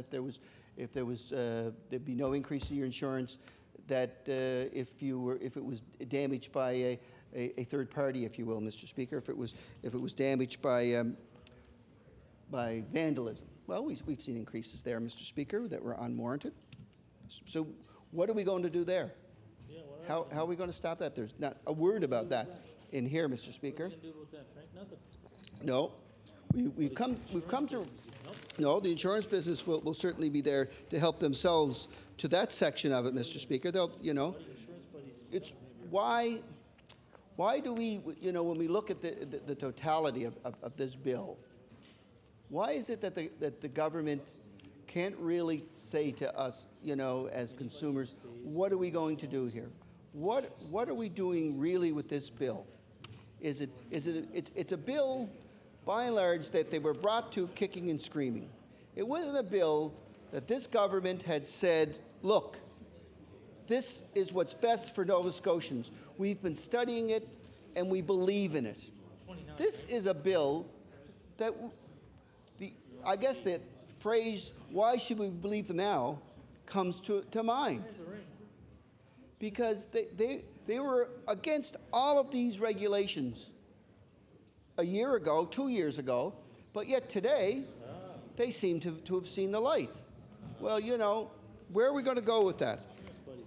if there'd be no increase in your insurance, that if it was damaged by a third party, if you will, Mr. Speaker, if it was damaged by vandalism. Well, we've seen increases there, Mr. Speaker, that were unwarranted. So what are we going to do there? How are we going to stop that? There's not a word about that in here, Mr. Speaker. No, we've come to. No, the insurance business will certainly be there to help themselves to that section of it, Mr. Speaker. They'll, you know, it's why do we, you know, when we look at the totality of this bill, why is it that the government can't really say to us, you know, as consumers, what are we going to do here? What are we doing really with this bill? It's a bill, by and large, that they were brought to kicking and screaming. It wasn't a bill that this government had said, look, this is what's best for Nova Scotians. We've been studying it, and we believe in it. This is a bill that, I guess that phrase, why should we believe them now, comes to mind. Because they were against all of these regulations a year ago, 2 years ago, but yet today, they seem to have seen the light. Well, you know, where are we going to go with that?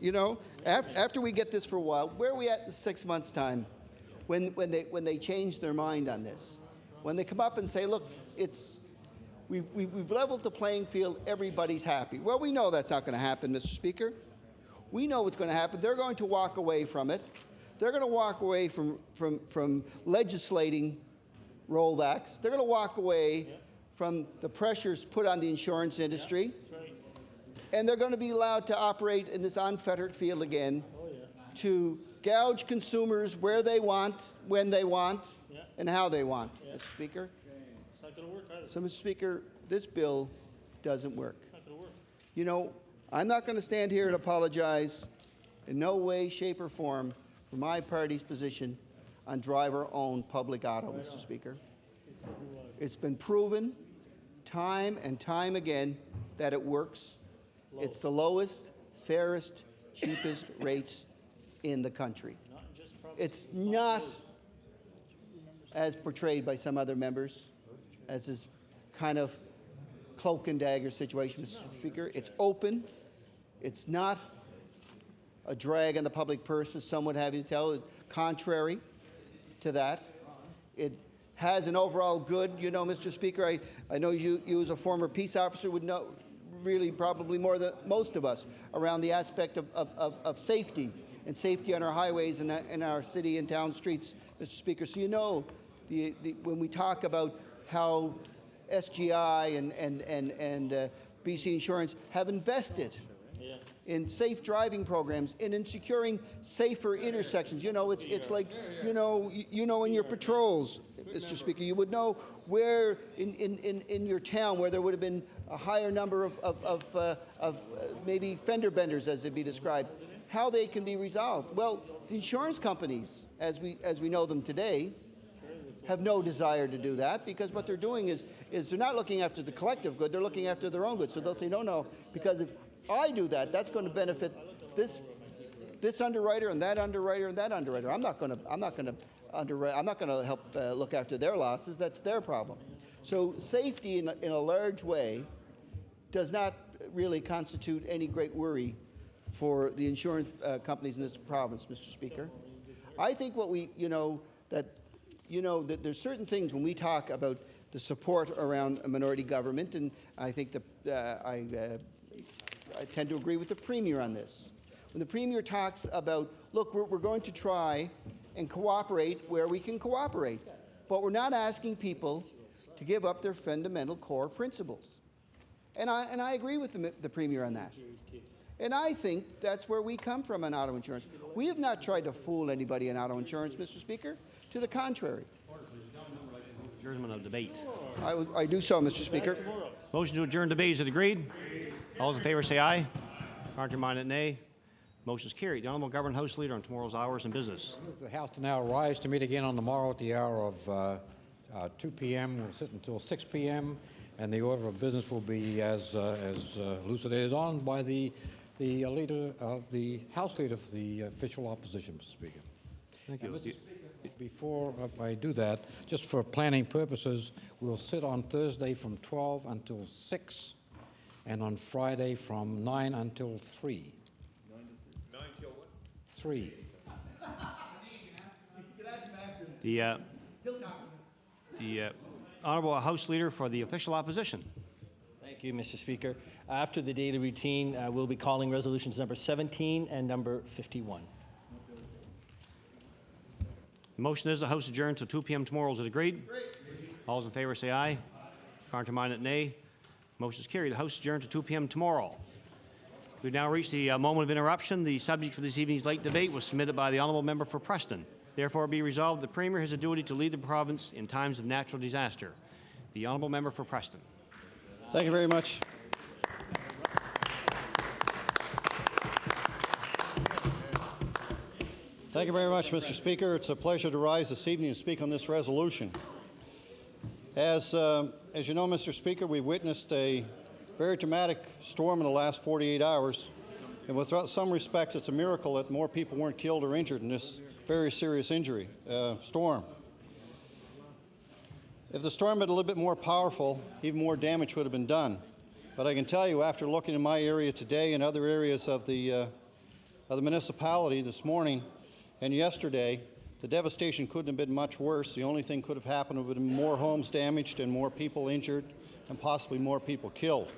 You know, after we get this for a while, where are we at in 6 months' time when they change their mind on this? When they come up and say, look, we've leveled the playing field, everybody's happy. Well, we know that's not going to happen, Mr. Speaker. We know what's going to happen. They're going to walk away from it. They're going to walk away from legislating rollbacks. They're going to walk away from the pressures put on the insurance industry. And they're going to be allowed to operate in this unfettered field again to gouge consumers where they want, when they want, and how they want, Mr. Speaker. It's not going to work either. So, Mr. Speaker, this bill doesn't work. It's not going to work. You know, I'm not going to stand here and apologize in no way, shape, or form for my party's position on driver-owned public auto, Mr. Speaker. It's been proven time and time again that it works. It's the lowest, fairest, cheapest rates in the country. It's not, as portrayed by some other members, as this kind of cloak and dagger situation, Mr. Speaker. It's open. It's not a drag on the public purse, as some would have you tell. Contrary to that, it has an overall good, you know, Mr. Speaker. I know you as a former peace officer would know really probably more than most of us around the aspect of safety and safety on our highways and in our city and town streets, Mr. Speaker. So you know, when we talk about how SGI and BC Insurance have invested in safe driving programs and in securing safer intersections. You know, it's like, you know in your patrols, Mr. Speaker, you would know where in your town where there would have been a higher number of maybe fender benders, as it'd be described, how they can be resolved. Well, the insurance companies, as we know them today, have no desire to do that, because what they're doing is they're not looking after the collective good, they're looking after their own good. So they'll say, no, because if I do that, that's going to benefit this underwriter and that underwriter and that underwriter. I'm not going to help look after their losses. That's their problem. So safety in a large way does not really constitute any great worry for the insurance companies in this province, Mr. Speaker. I think what that there's certain things when we talk about the support around a minority government, and I think I tend to agree with the Premier on this. When the Premier talks about, look, we're going to try and cooperate where we can cooperate, but we're not asking people to give up their fundamental core principles. And I agree with the Premier on that. And I think that's where we come from on auto insurance. We have not tried to fool anybody in auto insurance, Mr. Speaker. To the contrary. Adjournment of debate. I do so, Mr. Speaker. Motion to adjourn debate. Is it agreed? All those in favor say aye. Contrary-minded, nay. Motion is carried. The Honourable Government House Leader on tomorrow's hours and business. The House to now rise to meet again on the morrow at the hour of 2 p.m. We'll sit until 6 p.m. and the order of business will be as elucidated on by the leader of the House Leader of the official opposition, Mr. Speaker. Thank you. Before I do that, just for planning purposes, we'll sit on Thursday from 12 until 6, and on Friday from 9 until 3. 9 till what? 3. The Honourable House Leader for the official opposition. Thank you, Mr. Speaker. After the daily routine, we'll be calling resolutions number 17 and number 51. The motion is the House adjourned till 2 p.m. tomorrow. Is it agreed? Agreed. All those in favor say aye. Contrary-minded, nay. Motion is carried. The House adjourned to 2 p.m. tomorrow. We've now reached the moment of interruption. The subject for this evening's late debate was submitted by the Honourable Member for Preston. Therefore, be resolved, the Premier has a duty to lead the province in times of natural disaster. The Honourable Member for Preston. Thank you very much. Thank you very much, Mr. Speaker. It's a pleasure to rise this evening and speak on this resolution. As you know, Mr. Speaker, we witnessed a very dramatic storm in the last 48 hours. And with some respects, it's a miracle that more people weren't killed or injured in this very serious storm. If the storm had been a little bit more powerful, even more damage would have been done. But I can tell you, after looking in my area today and other areas of the municipality this morning and yesterday, the devastation couldn't have been much worse. The only thing could have happened would have been more homes damaged and more people injured and possibly more people killed.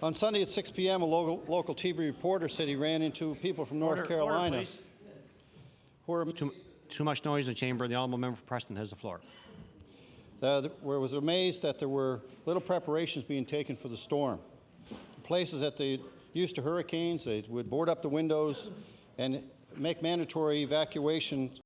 On Sunday at 6 p.m., a local TV reporter said he ran into people from North Carolina. Order, who are too much noise in the chamber. The honourable member for Preston has the floor. Where was amazed that there were little preparations being taken for the storm. Places that they used to hurricanes, they would board up the windows and make mandatory evacuations